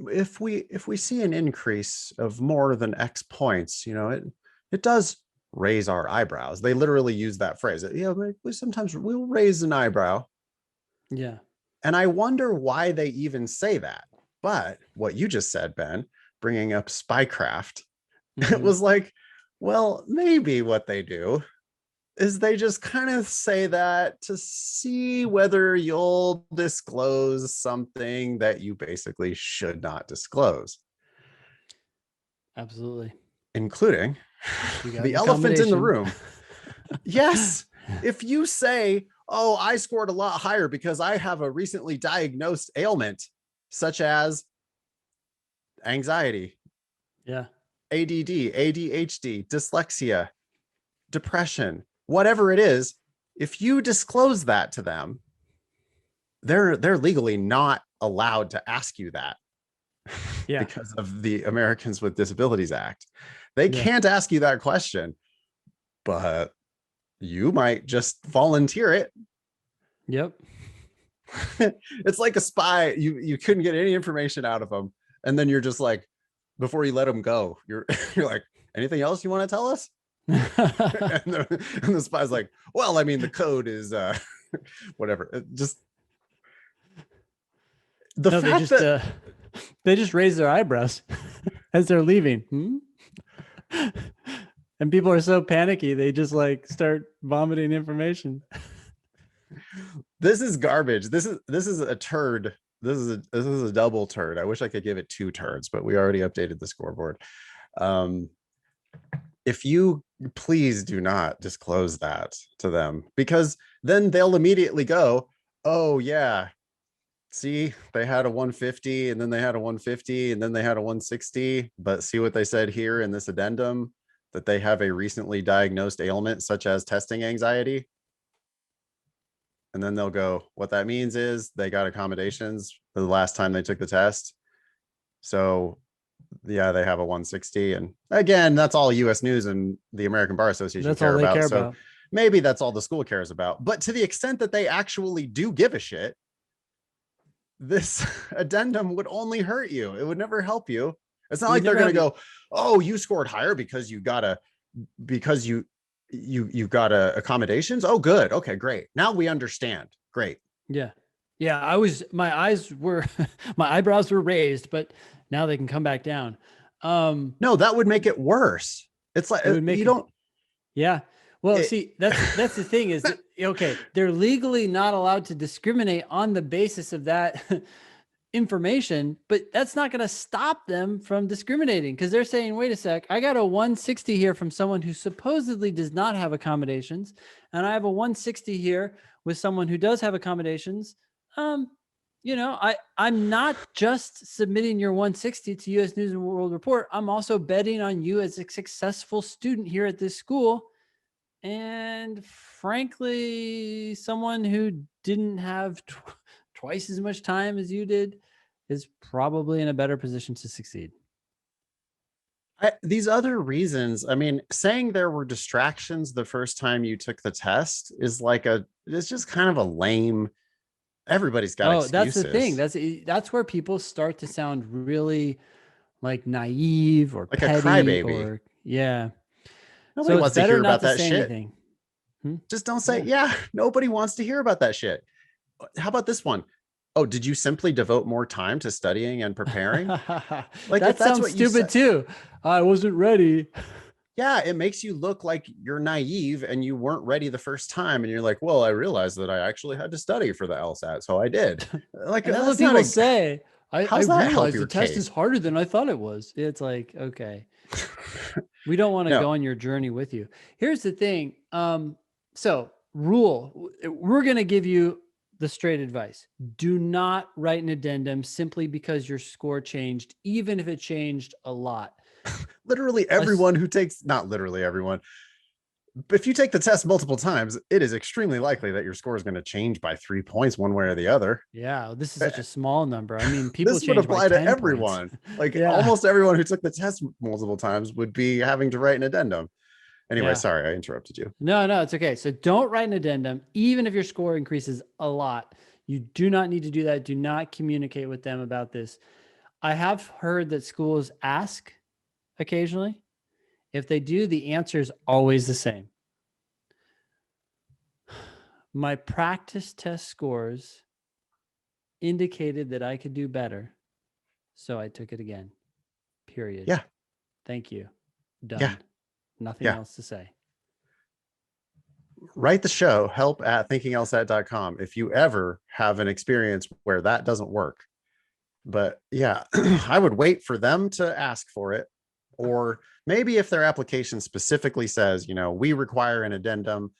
if we see an increase of more than X points, it does raise our eyebrows. They literally use that phrase. Yeah, sometimes we'll raise an eyebrow. Yeah. And I wonder why they even say that. But what you just said, Ben, bringing up spycraft, it was like, well, maybe what they do is they just kind of say that to see whether you'll disclose something that you basically should not disclose. Absolutely. Including the elephant in the room. Yes. If you say, oh, I scored a lot higher because I have a recently diagnosed ailment, such as anxiety, ADD, ADHD, dyslexia, depression, whatever it is, if you disclose that to them, they're legally not allowed to ask you that. Yeah. Because of the Americans with Disabilities Act. They can't ask you that question, but you might just volunteer it. Yep. It's like a spy. You couldn't get any information out of them. And then you're just like, before you let them go, you're you're like, anything else you want to tell us? And the spy's like, well, I mean, the code is whatever. Just the No, fact that they just raise their eyebrows as they're leaving. And people are so panicky, they just like start vomiting information. this is garbage. This is a turd. This is a double turd. I wish I could give it 2 turds, but we already updated the scoreboard. If you please do not disclose that to them, because then they'll immediately go, oh yeah, see, they had a 150 and then they had a 150 and then they had a 160, but see what they said here in this addendum, that they have a recently diagnosed ailment such as testing anxiety. And then they'll go, what that means is they got accommodations for the last time they took the test. So yeah, they have a 160. And again, that's all US News and the American Bar Association care about. So maybe that's all the school cares about. But to the extent that they actually do give a shit, this addendum would only hurt you. It would never help you. It's not like they're going to go, oh, you scored higher because you got accommodations. Oh, good. Okay, great. Now we understand. Great. Yeah. My eyebrows were raised, but now they can come back down. No, that would make it worse. It's like, you don't. Yeah. Well, see, that's the thing is, okay, they're legally not allowed to discriminate on the basis of that information, but that's not going to stop them from discriminating, because they're saying, wait a sec, I got a 160 here from someone who supposedly does not have accommodations, and I have a 160 here with someone who does have accommodations. I'm not just submitting your 160 to US News and World Report. I'm also betting on you as a successful student here at this school. And frankly, someone who didn't have twice as much time as you did is probably in a better position to succeed. These other reasons, I mean, saying there were distractions the first time you took the test is like it's just kind of a lame, everybody's got excuses. That's the thing. That's where people start to sound really like naive or like petty, a crybaby. Yeah. Nobody wants to hear about that shit. Anything. Just don't say, yeah, nobody wants to hear about that shit. How about this one? Oh, did you simply devote more time to studying and preparing? Like that sounds stupid too. I wasn't ready. Yeah, it makes you look like you're naive and you weren't ready the first time. And you're like, well, I realized that I actually had to study for the LSAT, so I did. Like that's what people say. I realized the test is harder than I thought it was. It's like, okay, we don't want to go on your journey with you. Here's the thing. So we're going to give you the straight advice. Do not write an addendum simply because your score changed, even if it changed a lot. Literally everyone who takes, not literally everyone, but if you take the test multiple times, it is extremely likely that your score is going to change by 3 points one way or the other. Yeah, this is such a small number. I mean, people this would apply to everyone. Like almost everyone who took the test multiple times would be having to write an addendum. Anyway, sorry, I interrupted you. No, it's okay. So don't write an addendum, even if your score increases a lot. You do not need to do that. Do not communicate with them about this. I have heard that schools ask occasionally. If they do, the answer is always the same. My practice test scores indicated that I could do better, so I took it again. Period. Yeah. Thank you. Done. Yeah. Nothing else to say. Write the show, help@thinkinglsat.com if you ever have an experience where that doesn't work. But yeah, I would wait for them to ask for it. Or maybe if their application specifically says, we require an addendum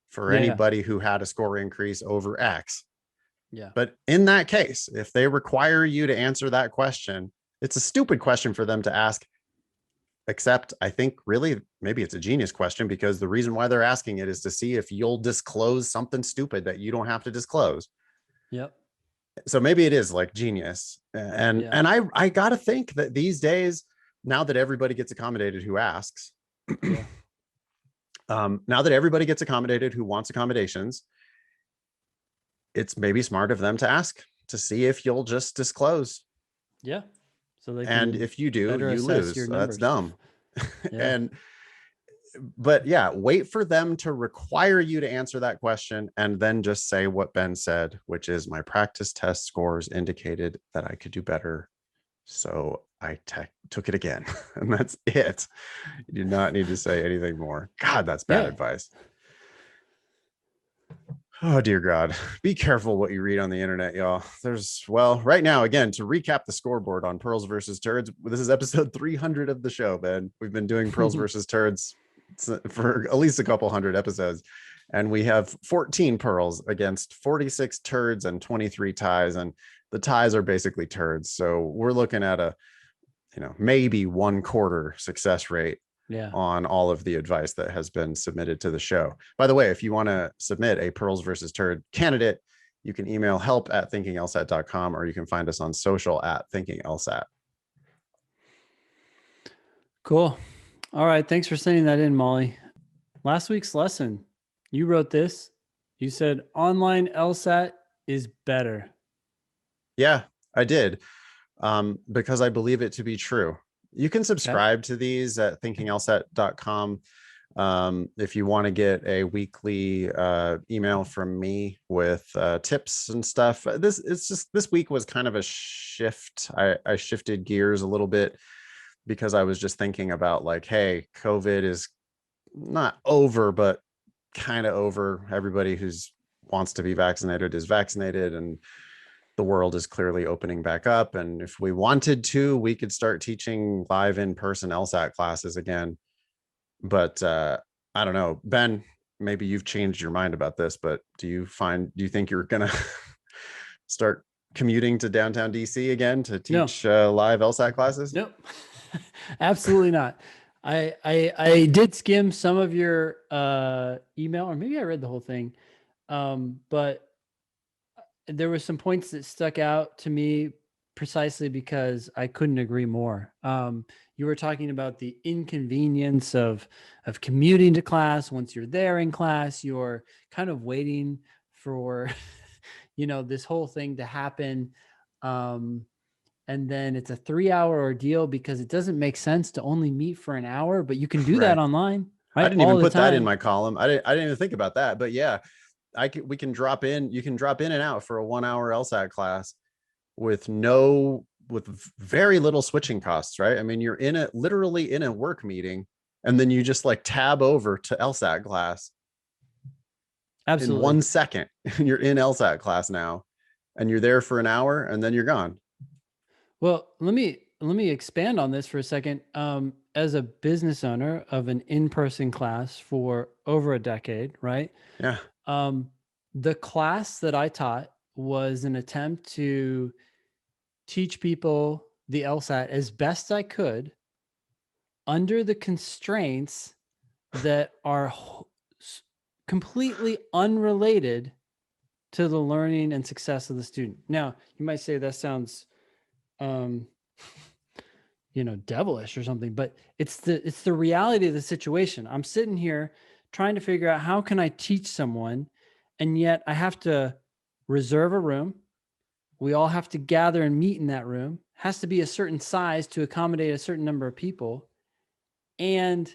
for anybody who had a score increase over X. Yeah. But in that case, if they require you to answer that question, it's a stupid question for them to ask. Except I think really maybe it's a genius question, because the reason why they're asking it is to see if you'll disclose something stupid that you don't have to disclose. Yep. So maybe it is like genius. And I got to think that these days, now that everybody gets accommodated who asks, now that everybody gets accommodated who wants accommodations, it's maybe smart of them to ask to see if you'll just disclose. Yeah. so they And can if you do, better you assess lose. your So that's numbers. dumb. Yeah. And but yeah, wait for them to require you to answer that question and then just say what Ben said, which is my practice test scores indicated that I could do better. So I took it again. And that's it. You do not need to say anything more. God, that's bad Yeah. advice. Oh, dear God. Be careful what you read on the internet, y'all. Well, right now, again, to recap the scoreboard on Pearls versus Turds, this is episode 300 of the show, Ben. We've been doing Pearls versus Turds for at least a couple hundred episodes. And we have 14 pearls against 46 turds and 23 ties. And the ties are basically turds. So we're looking at a, maybe 1/4 success rate on all of the advice that has been submitted to the show. By the way, if you want to submit a pearls versus turd candidate, you can email help@thinkinglsat.com, or you can find us on social @thinkinglsat. Cool. All right. Thanks for sending that in, Molly. Last week's lesson, you wrote this. You said online LSAT is better. Yeah, I did. Because I believe it to be true. You can subscribe to these at thinkinglsat.com. If you want to get a weekly email from me with tips and stuff. This week was kind of a shift. I shifted gears a little bit because I was just thinking about like, hey, COVID is not over, but kind of over. Everybody who's wants to be vaccinated is vaccinated, and the world is clearly opening back up. And if we wanted to, we could start teaching live in-person LSAT classes again. But I don't know, Ben, maybe you've changed your mind about this, but do you think you're going to start commuting to downtown DC again to teach live LSAT classes? Nope. Absolutely not. I did skim some of your email, or maybe I read the whole thing. But there were some points that stuck out to me precisely because I couldn't agree more. You were talking about the inconvenience of commuting to class. Once you're there in class, you're kind of waiting for, this whole thing to happen. And then it's a 3-hour ordeal because it doesn't make sense to only meet for an hour, but you can do that online, right? I didn't even put that in my column. I didn't even think about that, but yeah, you can drop in and out for a 1-hour LSAT class with very little switching costs, right? I mean, you're literally in a work meeting, and then you just like tab over to LSAT class. Absolutely. In 1 second, you're in LSAT class now, and you're there for an hour, and then you're gone. Well, let me expand on this for a second. As a business owner of an in-person class for over a decade, right? Yeah. The class that I taught was an attempt to teach people the LSAT as best I could under the constraints that are completely unrelated to the learning and success of the student. Now, you might say that sounds devilish or something, but it's the reality of the situation. I'm sitting here trying to figure out how can I teach someone, and yet I have to reserve a room. We all have to gather and meet in that room. It has to be a certain size to accommodate a certain number of people. And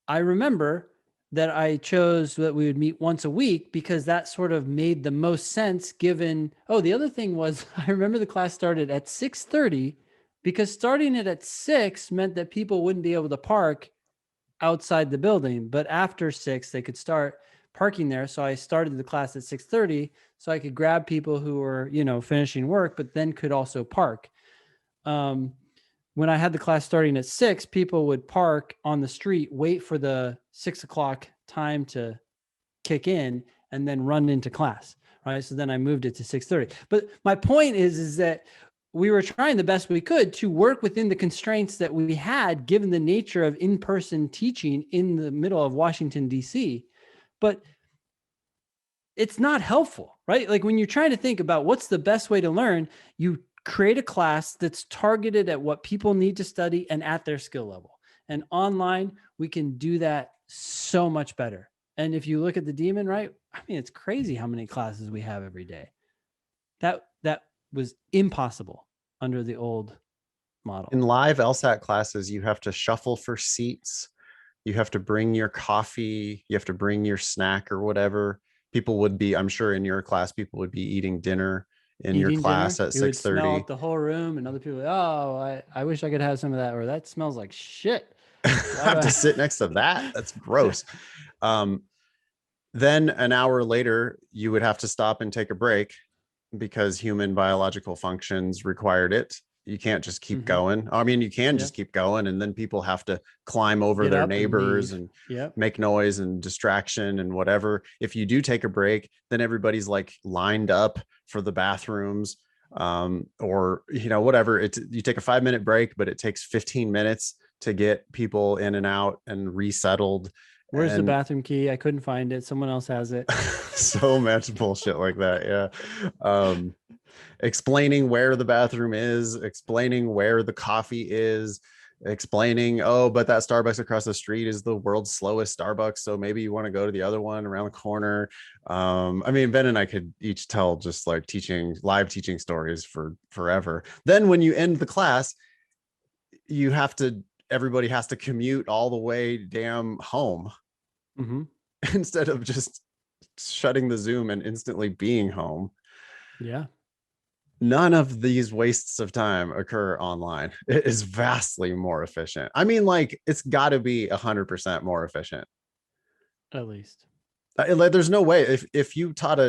I remember that I chose that we would meet once a week because that sort of made the most sense given. Oh, the other thing was I remember the class started at 6:30 because starting it at 6 meant that people wouldn't be able to park outside the building, but after 6 they could start parking there. So I started the class at 6:30 so I could grab people who were, finishing work, but then could also park. When I had the class starting at 6, people would park on the street, wait for the 6 o'clock time to kick in, and then run into class. Right. So then I moved it to 6:30. But my point is that we were trying the best we could to work within the constraints that we had, given the nature of in-person teaching in the middle of Washington, D.C. But it's not helpful, right? Like when you're trying to think about what's the best way to learn, you create a class that's targeted at what people need to study and at their skill level. And online, we can do that so much better. And if you look at the Demon, right? I mean, it's crazy how many classes we have every day. That was impossible under the old model. In live LSAT classes, you have to shuffle for seats. You have to bring your coffee. You have to bring your snack or whatever. People would be, I'm sure in your class, people would be eating dinner in your Eating class dinner, at it would smell 6:30. up the whole room, and other people, oh, I wish I could have some of that, or that smells like shit. Why do Have to I? sit next to that. That's gross. Um, then an hour later, you would have to stop and take a break because human biological functions required it. You can't just keep Mm-hmm. going. I mean, you can Yeah. just keep going, and then people have to climb over Get their up and neighbors leave. and Yep. make noise and distraction and whatever. If you do take a break, then everybody's like lined up for the bathrooms, or whatever. It's, you take a 5-minute break, but it takes 15 minutes to get people in and out and resettled. Where's the And bathroom key? I couldn't find it. Someone else has it. so much bullshit like that. Yeah. Explaining where the bathroom is, explaining where the coffee is, explaining, oh, but that Starbucks across the street is the world's slowest Starbucks, so maybe you want to go to the other one around the corner. I mean, Ben and I could each tell just like live teaching stories for forever. Then when you end the class, everybody has to commute all the way damn home. Mm-hmm. Instead of just shutting the Zoom and instantly being home. Yeah. None of these wastes of time occur online. It is vastly more efficient. I mean, like, it's got to be 100% more efficient. At least. Like, there's no way if you taught,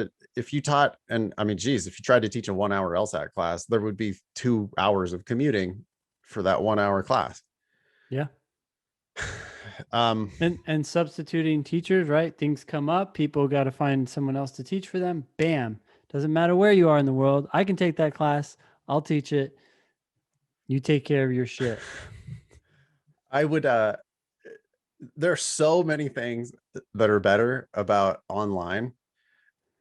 and I mean, geez, if you tried to teach a 1 hour LSAT class, there would be 2 hours of commuting for that 1 hour class. Yeah. Um, And substituting teachers, right? Things come up, people got to find someone else to teach for them. Bam. Doesn't matter where you are in the world. I can take that class. I'll teach it. You take care of your shit. I would there are so many things that are better about online.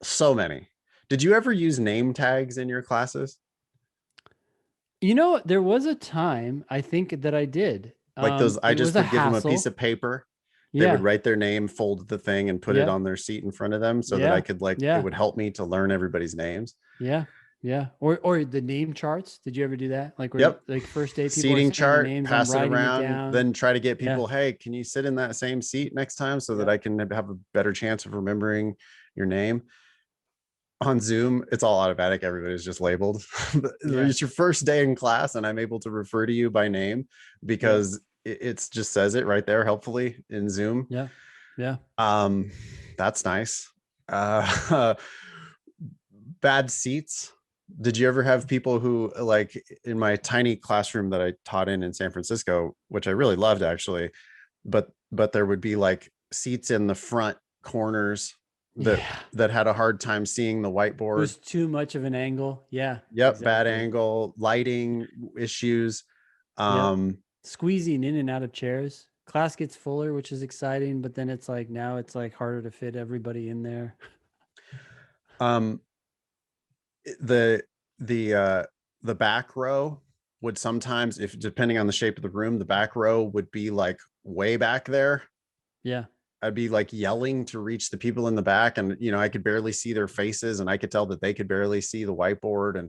So many. Did you ever use name tags in your classes? There was a time I think that I did. Like those, I It was just a would give them a piece hassle. of paper. They would Yeah. write their name, fold the thing, and put it Yeah. on their seat in front of them so that I Yeah. could, like, it Yeah. would help me to learn everybody's names. Yeah. Yeah. Or the name charts. Did you ever do that? Like where Yep. like first day people are Seating saying their chart, names, I'm pass it writing it around, down. then try to get Yeah. people, hey, can you sit in that same seat next time so that Yeah. I can have a better chance of remembering your name? On Zoom, it's all automatic. Everybody's just labeled. Yeah. It's your first day in class, and I'm able to refer to you by name Yep. because it just says it right there, helpfully in Zoom. Yeah. Yeah. Um, that's nice. Uh, bad seats. Did you ever have people who, like, in my tiny classroom that I taught in San Francisco, which I really loved actually, but there would be like seats in the front corners that Yeah. that had a hard time seeing the It whiteboard. was too much of an angle. Yeah. Yep, bad Exactly. angle, lighting issues. Yep. Um, Squeezing in and out of chairs. Class gets fuller, which is exciting, but then it's like now it's like harder to fit everybody in there. um, the the back row would sometimes, if depending on the shape of the room, the back row would be like way back there. Yeah. I'd be like yelling to reach the people in the back, and I could barely see their faces, and I could tell that they could barely see the whiteboard, and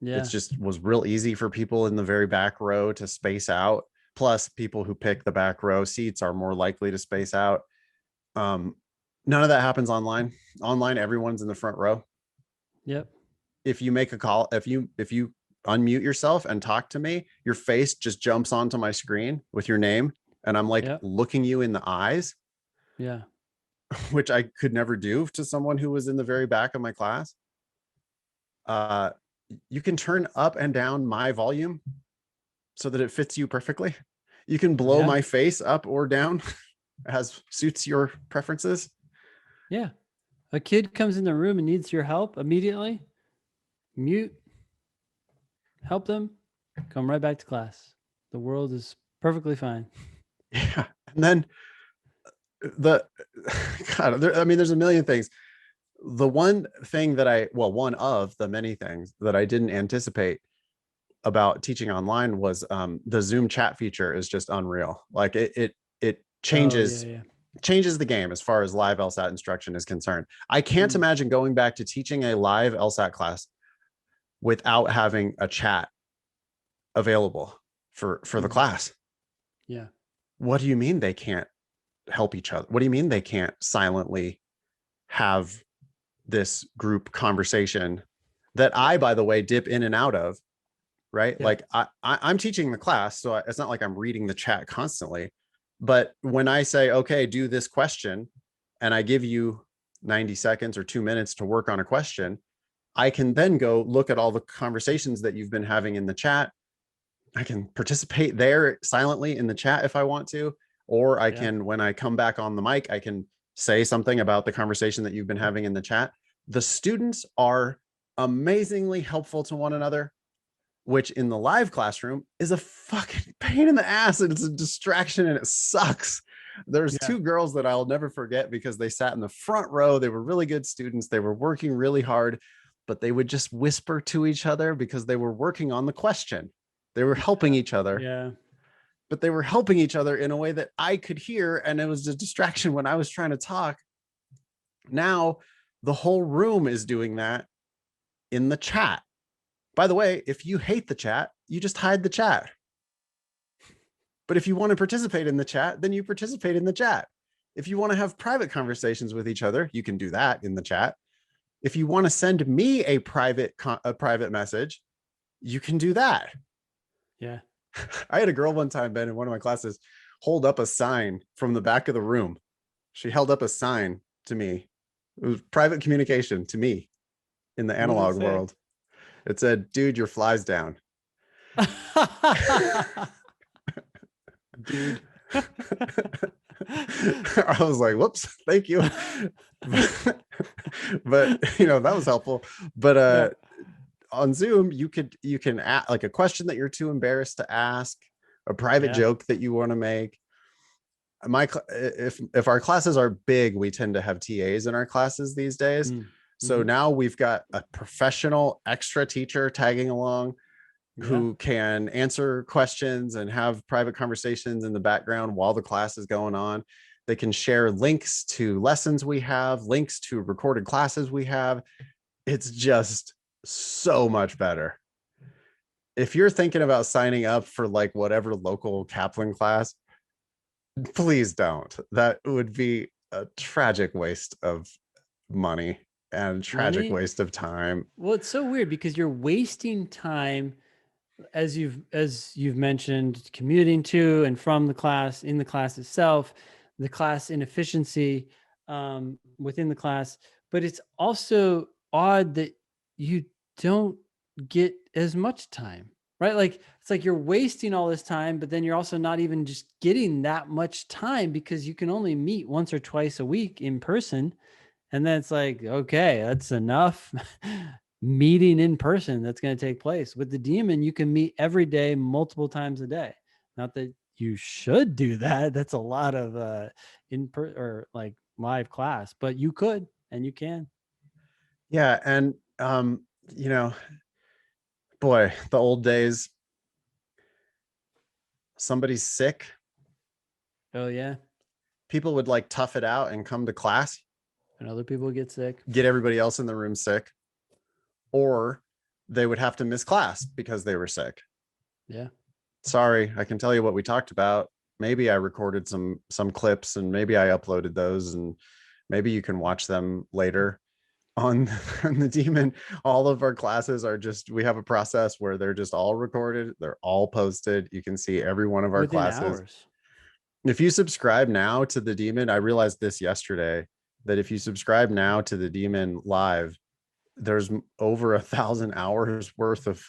it Yeah. just was real easy for people in the very back row to space out. Plus, people who pick the back row seats are more likely to space out. Um, None of that happens online. Online, everyone's in the front row. Yep. If you make a call, if you unmute yourself and talk to me, your face just jumps onto my screen with your name, and I'm like Yep. looking you in the eyes, Yeah. which I could never do to someone who was in the very back of my class. You can turn up and down my volume so that it fits you perfectly. You can blow Yeah. my face up or down as suits your preferences. Yeah. A kid comes in the room and needs your help immediately. Mute. Help them. Come right back to class. The world is perfectly fine. Yeah. And then the God, I mean, there's a million things. The one thing that one of the many things that I didn't anticipate about teaching online was the Zoom chat feature is just unreal. Like it Oh, yeah. changes Yeah. changes the game as far as live LSAT instruction is concerned. I can't Mm. imagine going back to teaching a live LSAT class without having a chat available. for the class. Yeah. What do you mean they can't help each other? What do you mean they can't silently have this group conversation that I, by the way, dip in and out of, right? Yeah. Like I'm teaching the class, so it's not like I'm reading the chat constantly. But when I say, okay, do this question, and I give you 90 seconds or 2 minutes to work on a question, I can then go look at all the conversations that you've been having in the chat. I can participate there silently in the chat if I want to, or I can, when I come back on the mic, I can say something about the conversation that you've been having in the chat. The students are amazingly helpful to one another, which in the live classroom is a fucking pain in the ass, and it's a distraction and it sucks. There's two girls that I'll never forget because they sat in the front row. They were really good students. They were working really hard, but they would just whisper to each other because they were working on the question. They were helping each other. Yeah. But they were helping each other in a way that I could hear, and it was a distraction when I was trying to talk. Now the whole room is doing that in the chat. By the way, if you hate the chat, you just hide the chat. But if you want to participate in the chat, then you participate in the chat. If you want to have private conversations with each other, you can do that in the chat. If you want to send me a private message, you can do that. Yeah. I had a girl one time, Ben, in one of my classes, hold up a sign from the back of the room. She held up a sign to me. It was private communication to me in the analog world. It said, dude, your fly's down. Dude. I was like, whoops, thank you. But you know, that was helpful. But on Zoom, you can add like a question that you're too embarrassed to ask, a private joke that you want to make. If our classes are big, we tend to have TAs in our classes these days. So now we've got a professional extra teacher tagging along who can answer questions and have private conversations in the background while the class is going on. They can share links to lessons we have, links to recorded classes we have. It's just so much better. If you're thinking about signing up for like whatever local Kaplan class, please don't. That would be a tragic waste of money and tragic waste of time. Well, it's so weird because you're wasting time, as you've mentioned, commuting to and from the class, in the class itself, the class inefficiency within the class. But it's also odd that you don't get as much time, right? Like it's like you're wasting all this time, but then you're also not even just getting that much time because you can only meet once or twice a week in person. And then it's like, okay, that's enough meeting in person that's going to take place. With the Demon, you can meet every day, multiple times a day. Not that you should do that. That's a lot of or like live class, but you could and you can. Yeah. And you know, boy, the old days, somebody's sick. Oh yeah. People would like tough it out and come to class. And other people get sick. Get everybody else in the room sick. Or they would have to miss class because they were sick. Yeah. Sorry, I can tell you what we talked about. Maybe I recorded some clips and maybe I uploaded those, and maybe you can watch them later on the Demon. All of our classes are just, we have a process where they're just all recorded. They're all posted. You can see every one of our within classes. Hours. If you subscribe now to the Demon, I realized this yesterday, that if you subscribe now to the Demon Live, there's over 1,000 hours worth of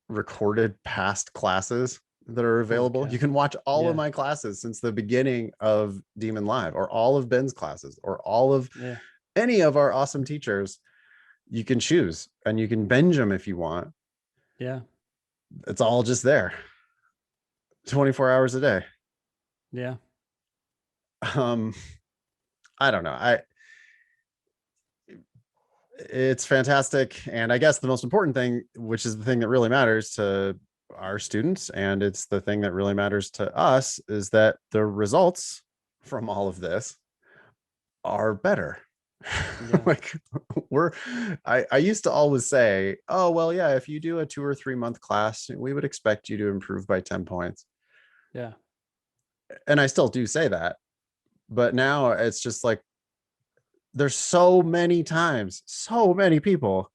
recorded past classes that are available. Okay. You can watch all of my classes since the beginning of Demon Live, or all of Ben's classes, or all of any of our awesome teachers. You can choose and you can binge them if you want. Yeah. It's all just there. 24 hours a day. Yeah. I don't know. It's fantastic. And I guess the most important thing, which is the thing that really matters to our students, and it's the thing that really matters to us, is that the results from all of this are better. Yeah. Like I used to always say, oh, well, yeah, if you do a 2 or 3 month class, we would expect you to improve by 10 points. Yeah. And I still do say that. But now it's just like, there's so many times, so many people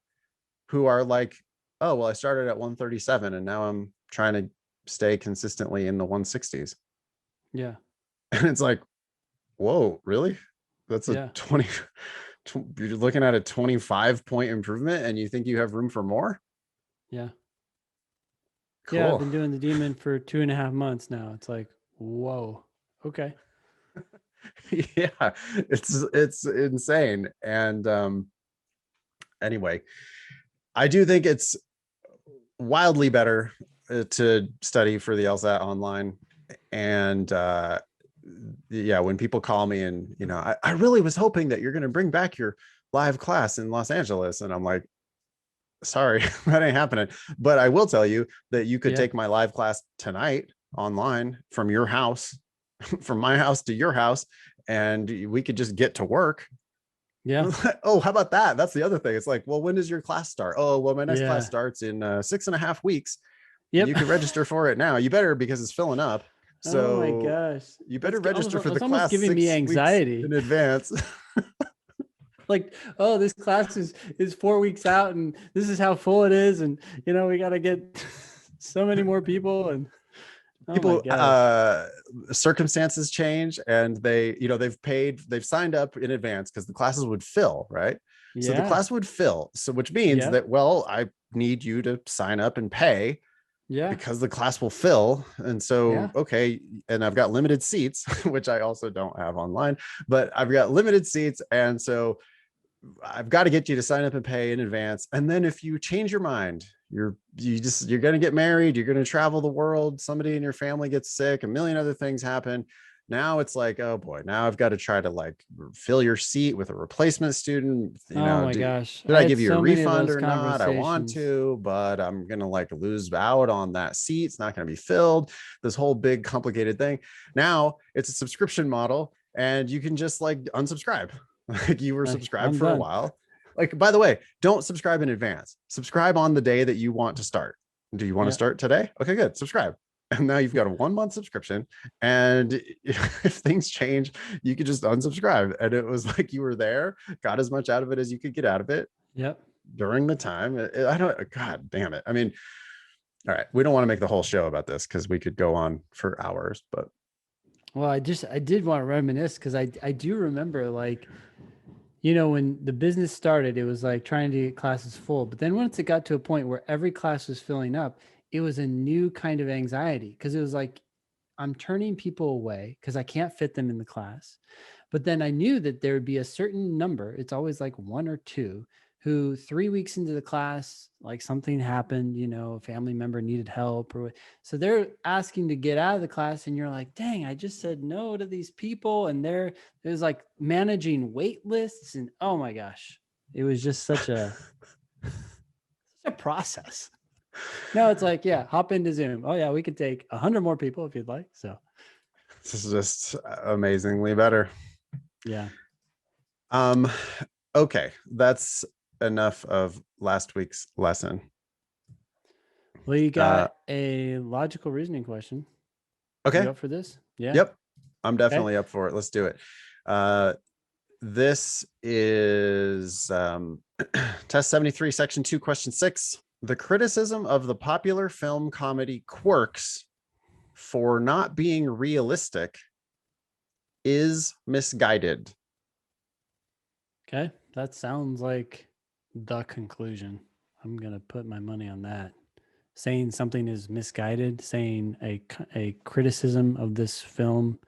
who are like, oh, well, I started at 137 and now I'm trying to stay consistently in the 160s. Yeah. And it's like, whoa, really? That's a Yeah. 20, you're looking at a 25-point improvement and you think you have room for more? Yeah. Yeah. I've Cool. been doing the demon for 2.5 months now. It's like, whoa. Okay. Yeah, it's insane. And anyway, I do think it's wildly better to study for the LSAT online. And yeah, when people call me and, I really was hoping that you're going to bring back your live class in Los Angeles. And I'm like, sorry, that ain't happening. But I will tell you that you could Yeah. take my live class tonight online from your house, from my house to your house, and we could just get to work. Yeah. Oh, how about that? That's the other thing. It's like, well, when does your class start? Oh, well, my next class Yeah. starts in 6.5 weeks. Yep. You can register for it now. You better, because it's filling up. Oh my So gosh. you That's better register for the it's almost class giving me 6 weeks anxiety. in advance. Like, oh, this class is 4 weeks out and this is how full it is. And, we got to get so many more people. And oh my People, gosh. circumstances change, and they've signed up in advance because the classes would fill, right? So the Yeah. class would fill. So which means Yeah. that, well, I need you to sign up and pay Yeah. because the class will fill. And so, Yeah. okay. And I've got limited seats, which I also don't have online, but I've got limited seats. And so I've got to get you to sign up and pay in advance. And then if you change your mind, you're going to get married, you're going to travel the world, somebody in your family gets sick, a million other things happen. Now it's like, oh boy, now I've got to try to like fill your seat with a replacement student. Oh my gosh. Did I I had give you a so many of refund those or not? I want conversations. to, but I'm going to like lose out on that seat. It's not going to be filled. This whole big complicated thing. Now it's a subscription model and you can just like unsubscribe. Like you were Like, subscribed I'm for a done. while. Like, by the way, don't subscribe in advance. Subscribe on the day that you want to start. Do you want to Yeah. start today? Okay, good. Subscribe. And now you've got a 1 month subscription. And if things change, you could just unsubscribe. And it was like you were there, got as much out of it as you could get out of it Yep. during the time. I don't, God damn it. I mean, all right, we don't want to make the whole show about this because we could go on for hours, but Well, I did want to reminisce because I do remember, like, when the business started, it was like trying to get classes full. But then once it got to a point where every class was filling up, it was a new kind of anxiety because it was like I'm turning people away because I can't fit them in the class. But then I knew that there would be a certain number. It's always like one or two who 3 weeks into the class, like something happened, a family member needed help so they're asking to get out of the class. And you're like, dang, I just said no to these people. And there's like managing wait lists. And oh my gosh, it was just such a process. No, it's like, yeah, hop into Zoom. Oh yeah, we could take 100 more people if you'd like. So this is just amazingly better. yeah. Um, okay, that's enough of last week's lesson. Well, you got a logical reasoning question. Okay. You up for this? Yeah. Yep. I'm definitely Okay. up for it. Let's do it. This is test 73, section 2, question 6. The criticism of the popular film comedy Quirks for not being realistic is misguided. Okay. That sounds like the conclusion. I'm going to put my money on that. Saying something is misguided, saying a criticism of this film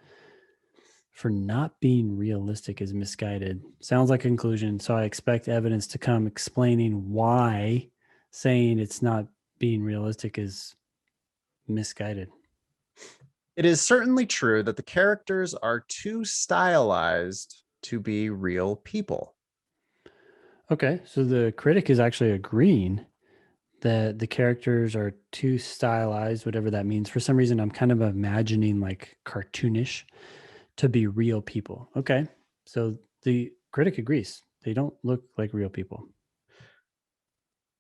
for not being realistic is misguided. Sounds like a conclusion. So I expect evidence to come explaining why saying it's not being realistic is misguided. It is certainly true that the characters are too stylized to be real people. Okay. So the critic is actually agreeing that the characters are too stylized, whatever that means. For some reason, I'm kind of imagining like cartoonish to be real people. Okay. So the critic agrees. They don't look like real people.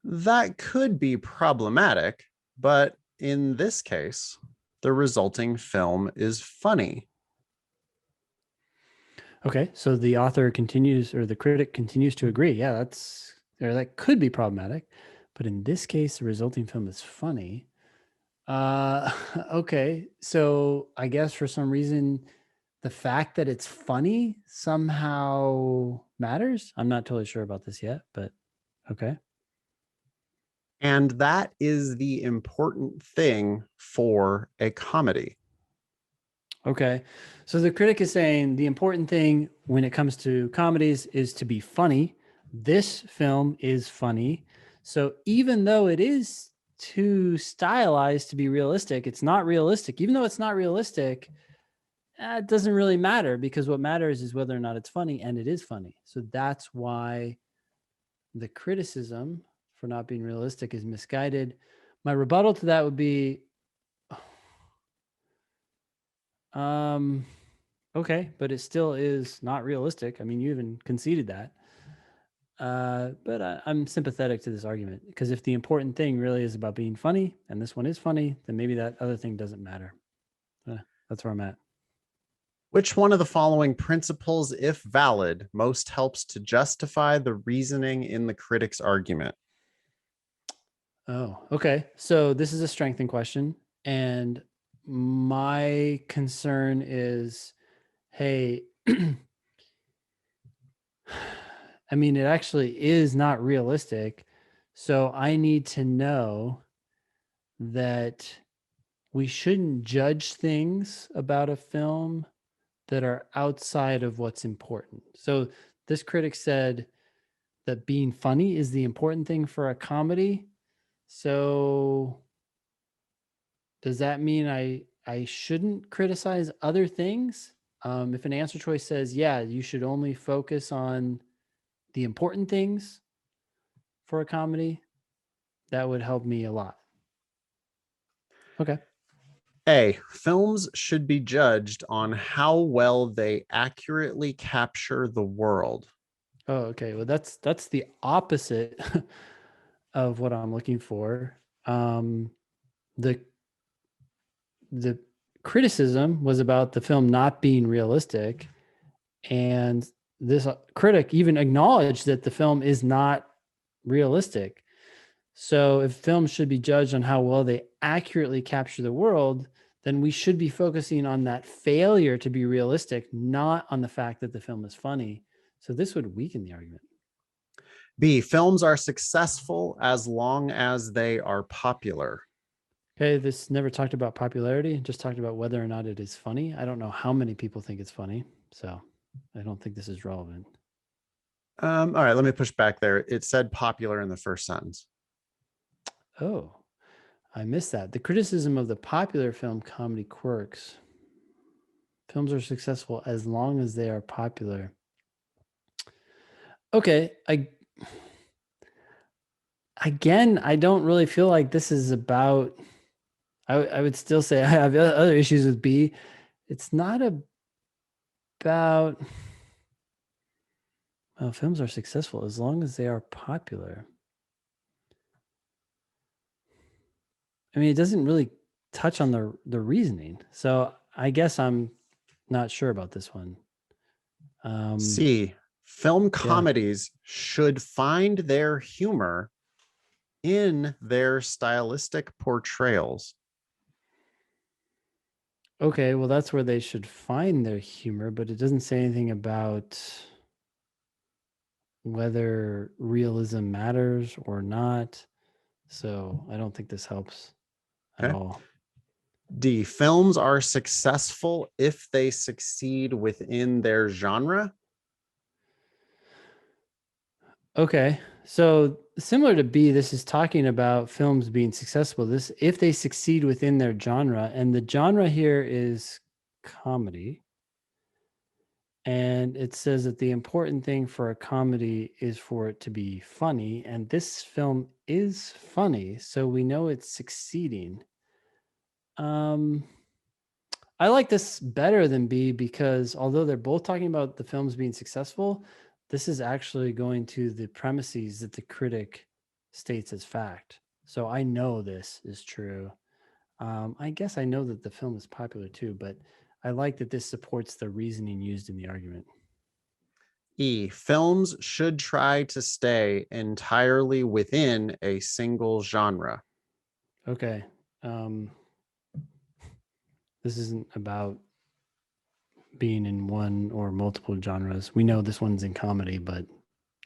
That could be problematic, but in this case, the resulting film is funny. Okay, so the author continues, or the critic continues to agree. Yeah, that could be problematic, but in this case, the resulting film is funny. Okay, so I guess for some reason, the fact that it's funny somehow matters. I'm not totally sure about this yet, but okay. And that is the important thing for a comedy. Okay. So the critic is saying the important thing when it comes to comedies is to be funny. This film is funny. So even though it is too stylized to be realistic, it's not realistic. Even though it's not realistic, it doesn't really matter because what matters is whether or not it's funny, and it is funny. So that's why the criticism for not being realistic is misguided. My rebuttal to that would be okay, but it still is not realistic. I mean, you even conceded that. But I'm sympathetic to this argument because if the important thing really is about being funny and this one is funny, then maybe that other thing doesn't matter. That's where I'm at. Which one of the following principles, if valid, most helps to justify the reasoning in the critic's argument? Oh, okay. So this is a strengthen question. And my concern is, hey, I mean, it actually is not realistic. So I need to know that we shouldn't judge things about a film that are outside of what's important. So this critic said that being funny is the important thing for a comedy. So does that mean I shouldn't criticize other things? If an answer choice says, yeah, you should only focus on the important things for a comedy, that would help me a lot. Okay. A, films should be judged on how well they accurately capture the world. Oh, okay. Well, that's the opposite of what I'm looking for. Um, the the criticism was about the film not being realistic, and this critic even acknowledged that the film is not realistic. So if films should be judged on how well they accurately capture the world, then we should be focusing on that failure to be realistic, not on the fact that the film is funny. So this would weaken the argument. B, films are successful as long as they are popular. Okay, this never talked about popularity, just talked about whether or not it is funny. I don't know how many people think it's funny, so I don't think this is relevant. All right, let me push back there. It said popular in the first sentence. Oh, I missed that. The criticism of the popular film comedy quirks. Films are successful as long as they are popular. Okay, I don't really feel like this is about. I would still say I have other issues with B. It's not about. Well, films are successful as long as they are popular. I mean, it doesn't really touch on the reasoning. So I guess I'm not sure about this one. C, film Yeah. comedies should find their humor in their stylistic portrayals. Okay, well, that's where they should find their humor, but it doesn't say anything about whether realism matters or not. So I don't think this helps at Okay. all. D, films are successful if they succeed within their genre. Okay. So similar to B, this is talking about films being successful. This if they succeed within their genre, and the genre here is comedy. And it says that the important thing for a comedy is for it to be funny. And this film is funny. So we know it's succeeding. Um, I like this better than B because although they're both talking about the films being successful, this is actually going to the premises that the critic states as fact. So I know this is true. I guess I know that the film is popular too, but I like that this supports the reasoning used in the argument. E, films should try to stay entirely within a single genre. Okay. This isn't about being in one or multiple genres. We know this one's in comedy, but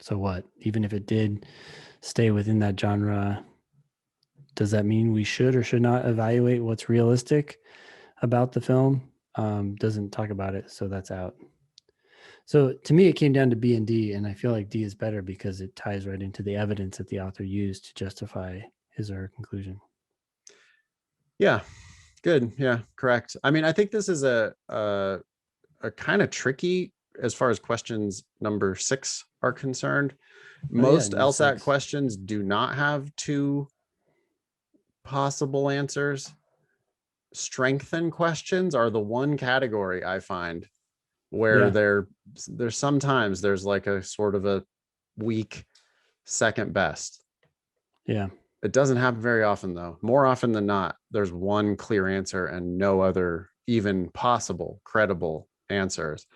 so what? Even if it did stay within that genre, does that mean we should or should not evaluate what's realistic about the film? Doesn't talk about it, so that's out. So to me, it came down to B and D, and I feel like D is better because it ties right into the evidence that the author used to justify his or her conclusion. Yeah, good. Yeah, correct. I mean, I think this is a kind of tricky as far as questions number 6 are concerned. Most LSAT questions do not have 2 possible answers. Strengthen questions are the one category I find where there's sometimes there's like a sort of a weak second best. Yeah. It doesn't happen very often though. More often than not, there's one clear answer and no other even possible credible answers.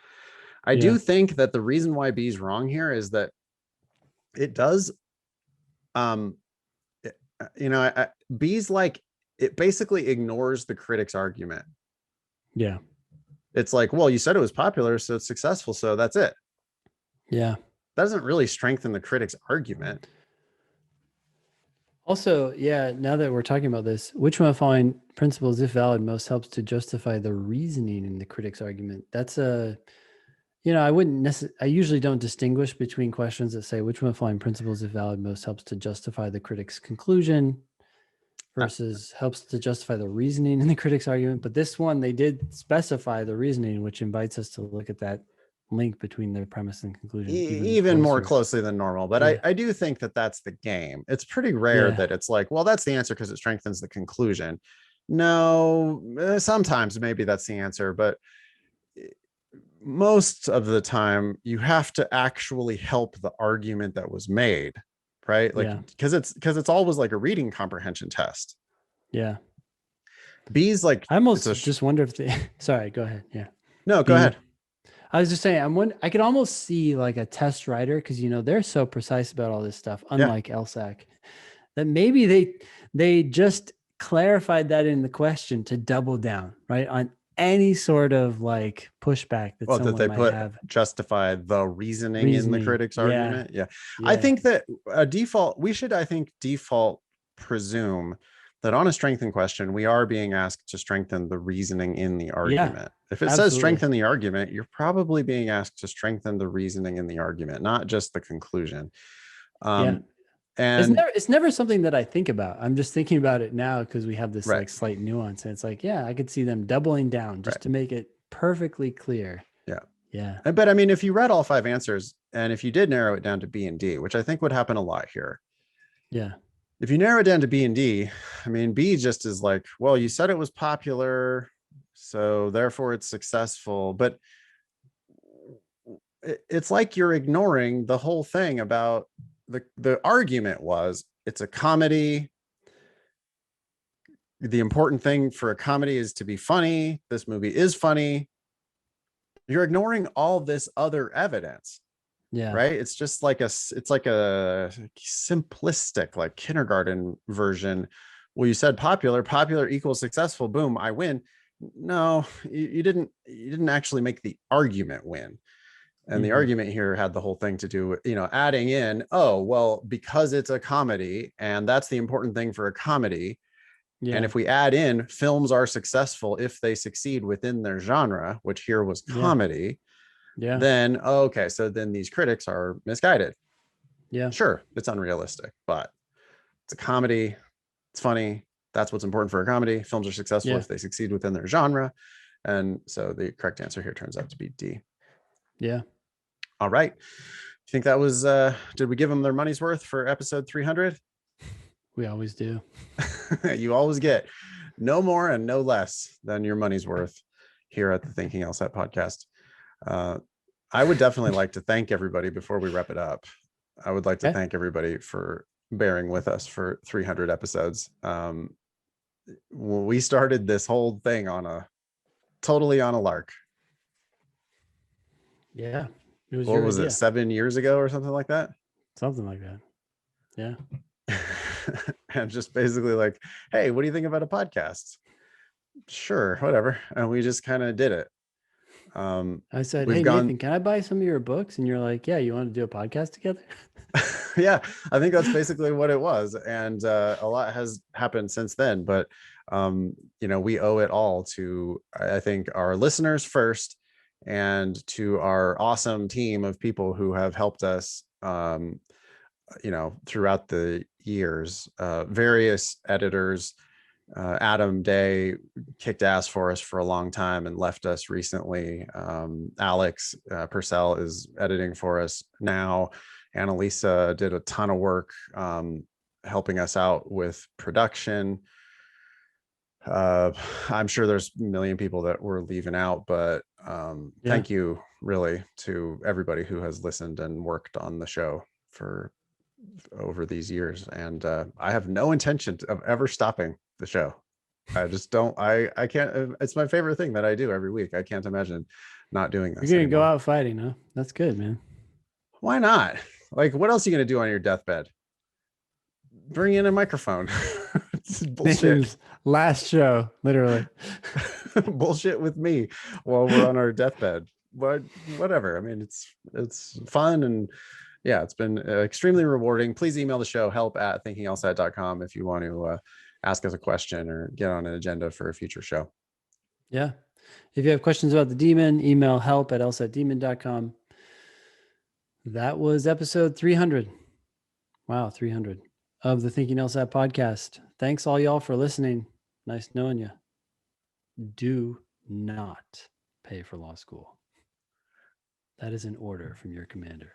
I do think that the reason why B is wrong here is that it does B's like, it basically ignores the critic's argument. Yeah. It's like, well, you said it was popular, so it's successful, so that's it. Yeah. That doesn't really strengthen the critic's argument. Also, yeah, now that we're talking about this, which one of the following principles, if valid, most helps to justify the reasoning in the critic's argument? That's a, I usually don't distinguish between questions that say which one of the following principles, if valid, most helps to justify the critic's conclusion versus helps to justify the reasoning in the critic's argument. But this one, they did specify the reasoning, which invites us to look at that link between their premise and conclusion even more closely than normal. But I do think that that's the game. It's pretty rare that it's like, well, that's the answer because it strengthens the conclusion. No, sometimes maybe that's the answer, but most of the time you have to actually help the argument that was made, right? Like, because it's always like a reading comprehension test. Yeah. B's like, I almost just wonder if they, sorry, go ahead. Yeah. No, go ahead. I was just saying, I could almost see like a test writer, because they're so precise about all this stuff, unlike LSAC, that maybe they just clarified that in the question to double down, right, on any sort of like pushback that someone they might have. Justify the reasoning in the critic's argument. Yeah. I think that we should default presume that on a strengthen question, we are being asked to strengthen the reasoning in the argument. If it says strengthen the argument, you're probably being asked to strengthen the reasoning in the argument, not just the conclusion. And it's never something that I think about. I'm just thinking about it now because we have this like slight nuance. And it's like, I could see them doubling down just to make it perfectly clear. Yeah. Yeah. But I mean, if you read all 5 answers and if you did narrow it down to B and D, which I think would happen a lot here. Yeah. If you narrow it down to B and D, I mean, B just is like, well, you said it was popular, so therefore it's successful. But it's like you're ignoring the whole thing about the argument was it's a comedy. The important thing for a comedy is to be funny. This movie is funny. You're ignoring all this other evidence. Yeah. Right. It's just like a simplistic, like kindergarten version. Well, you said popular equals successful. Boom, I win. No, you didn't actually make the argument win. And the argument here had the whole thing to do with, adding in, oh, well, because it's a comedy and that's the important thing for a comedy. Yeah. And if we add in films are successful if they succeed within their genre, which here was comedy. Yeah. Then, okay, so then these critics are misguided. Yeah. Sure, it's unrealistic, but it's a comedy. It's funny. That's what's important for a comedy. Films are successful if they succeed within their genre. And so the correct answer here turns out to be D. Yeah. All right. You think that was, did we give them their money's worth for episode 300? We always do. You always get no more and no less than your money's worth here at the Thinking LSAT podcast. I would definitely like to thank everybody before we wrap it up. I would like to Okay. thank everybody for bearing with us for 300 episodes. We started this whole thing totally on a lark. Yeah. It was What your was it, idea. 7 years ago or something like that? Something like that. Yeah. And just basically like, hey, what do you think about a podcast? Sure, whatever. And we just kind of did it. I said, We've hey, gone Nathan, can I buy some of your books? And you're like, yeah, you want to do a podcast together? yeah, I think that's basically what it was. And a lot has happened since then, but we owe it all to, I think, our listeners first, and to our awesome team of people who have helped us throughout the years. Various editors. Adam Day kicked ass for us for a long time and left us recently. Alex Purcell is editing for us now. Annalisa did a ton of work helping us out with production. I'm sure there's a million people that we're leaving out, but thank you really to everybody who has listened and worked on the show for over these years. And I have no intention of ever stopping the show. I just don't, I can't, it's my favorite thing that I do every week. I can't imagine not doing this You're going to go anymore. out fighting, huh? That's good, man. Why not? Like, what else are you going to do on your deathbed? Bring in a microphone. It's bullshit. Nathan's last show, literally. Bullshit with me while we're on our deathbed. But whatever. I mean, it's fun, and yeah, it's been extremely rewarding. Please email the show, help@thinkinglsat.com, if you want to ask us a question or get on an agenda for a future show. Yeah. If you have questions about the demon, email help@lsatdemon.com. That was episode 300. Wow, 300 of the Thinking LSAT podcast. Thanks all y'all for listening. Nice knowing you. Do not pay for law school. That is an order from your commander.